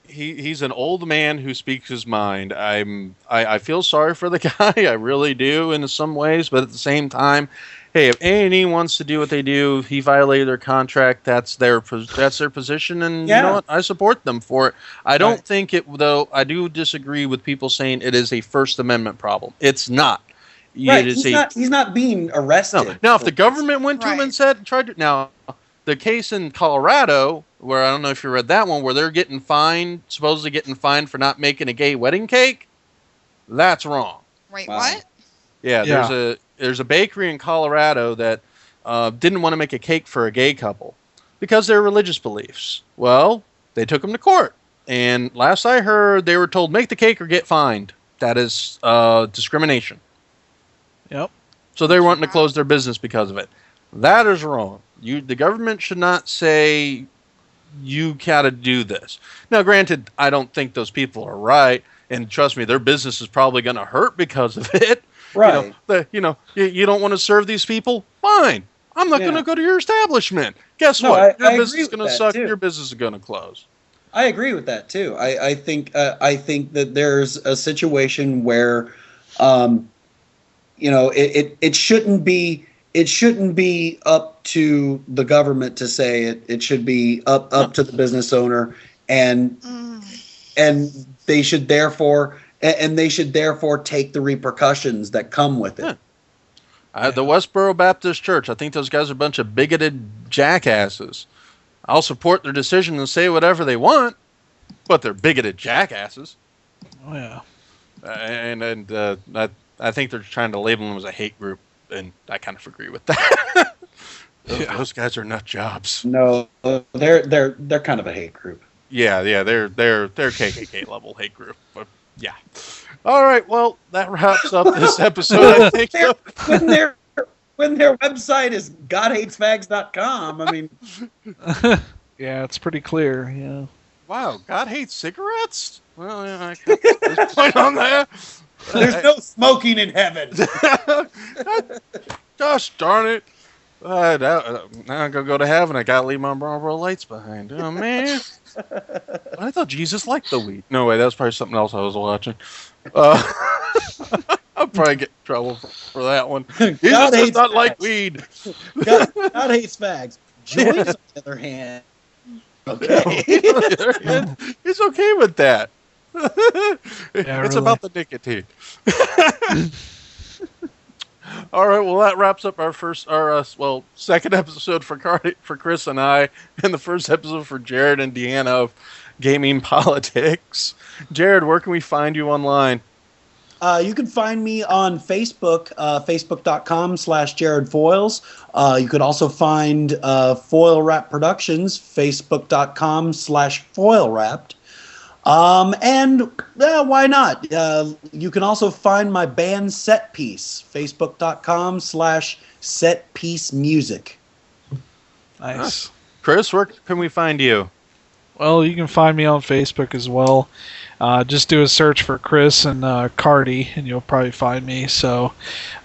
He's an old man who speaks his mind. I feel sorry for the guy. I really do in some ways, but at the same time, hey, if A&E wants to do what they do, he violated their contract. That's their position, and you know what? I support them for it. I don't think it, though. I do disagree with people saying it is a First Amendment problem. It's not. Right. He's not being arrested. No. Now, if the government went to him and tried to, now, the case in Colorado, where I don't know if you read that one, where they're supposedly getting fined for not making a gay wedding cake, that's wrong. Wait, what? Yeah, there's a bakery in Colorado that didn't want to make a cake for a gay couple because of their religious beliefs. Well, they took them to court, and last I heard, they were told, make the cake or get fined. That is discrimination. Yep. So they're wanting to close their business because of it. That is wrong. The government should not say you gotta do this. Now, granted, I don't think those people are right, and trust me, their business is probably going to hurt because of it. Right. You don't want to serve these people? Fine. I'm not going to go to your establishment. Guess what? Your business is going to suck. Your business is going to close. I agree with that too. I think that there's a situation where, it shouldn't be. It shouldn't be up to the government to say it. It should be up to the business owner, and they should therefore take the repercussions that come with it. The Westboro Baptist Church, I think those guys are a bunch of bigoted jackasses. I'll support their decision and say whatever they want, but they're bigoted jackasses. Oh yeah, I think they're trying to label them as a hate group. And I kind of agree with that. Those guys are nut jobs. No, they're kind of a hate group. Yeah, they're KKK level hate group. But yeah. All right, well, that wraps up this episode. I think when their website is godhatesfags.com. I mean, yeah, it's pretty clear. Yeah. Wow, God hates cigarettes? Well, yeah, I can't put this point on that. There's no smoking in heaven. Gosh darn it. Now I'm going to go to heaven. I got to leave my Marlboro Lights behind. Oh, man. I thought Jesus liked the weed. No way, that was probably something else I was watching. I'll probably get in trouble for that one. Jesus does not like weed. God hates fags. Joyce, on the other hand, okay. He's okay with that. It's really. about the nicotine. All right, well, that wraps up our second episode for Carty, for Chris and I, and the first episode for Jarrid and Deanna of Gaming Politics. Jarrid, where can we find you online? You can find me on Facebook, facebook.com/JarridFoils. You could also find Foil Wrap Productions, facebook.com/FoilWrapped. Why not? You can also find my band Set Piece, facebook.com/setpiecemusic. Nice. Chris, where can we find you? Well, you can find me on Facebook as well. Just do a search for Chris and Carty, and you'll probably find me. So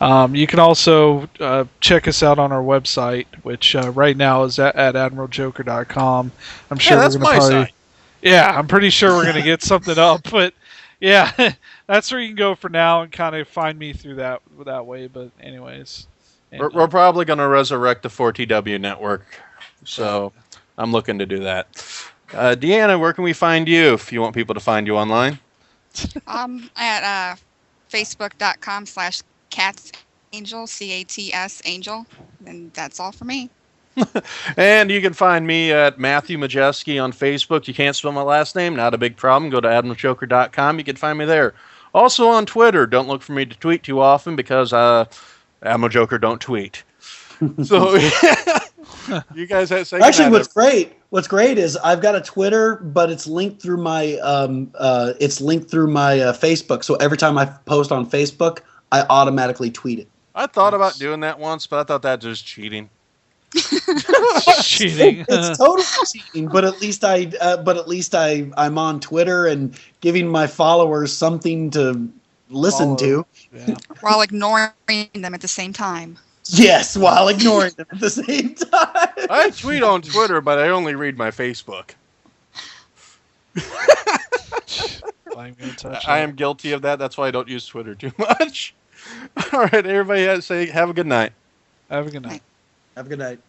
you can also check us out on our website, which right now is at admiraljoker.com. I'm sure that's we're going to my probably... site. Yeah, I'm pretty sure we're going to get something up. But yeah, that's where you can go for now and kind of find me through that way. But anyways. We're probably going to resurrect the 4TW network. So I'm looking to do that. Deanna, where can we find you if you want people to find you online? At facebook.com/cats Angel, CATS Angel, and that's all for me. And you can find me at Matthew Maciejewski on Facebook. You can't spell my last name, not a big problem. Go to admiraljoker.com. You can find me there. Also on Twitter. Don't look for me to tweet too often because Admiral Joker don't tweet. So you guys have say actually what's great is I've got a Twitter, but it's linked through my Facebook. So every time I post on Facebook, I automatically tweet it. I thought about doing that once, but I thought that was cheating. Cheating. It's totally cheating, but at least I'm on Twitter and giving my followers something to listen to. Yeah. While ignoring them at the same time. Yes, while ignoring them at the same time. I tweet on Twitter, but I only read my Facebook. I am guilty of that. That's why I don't use Twitter too much. All right, everybody, have a good night. Have a good night. Have a good night.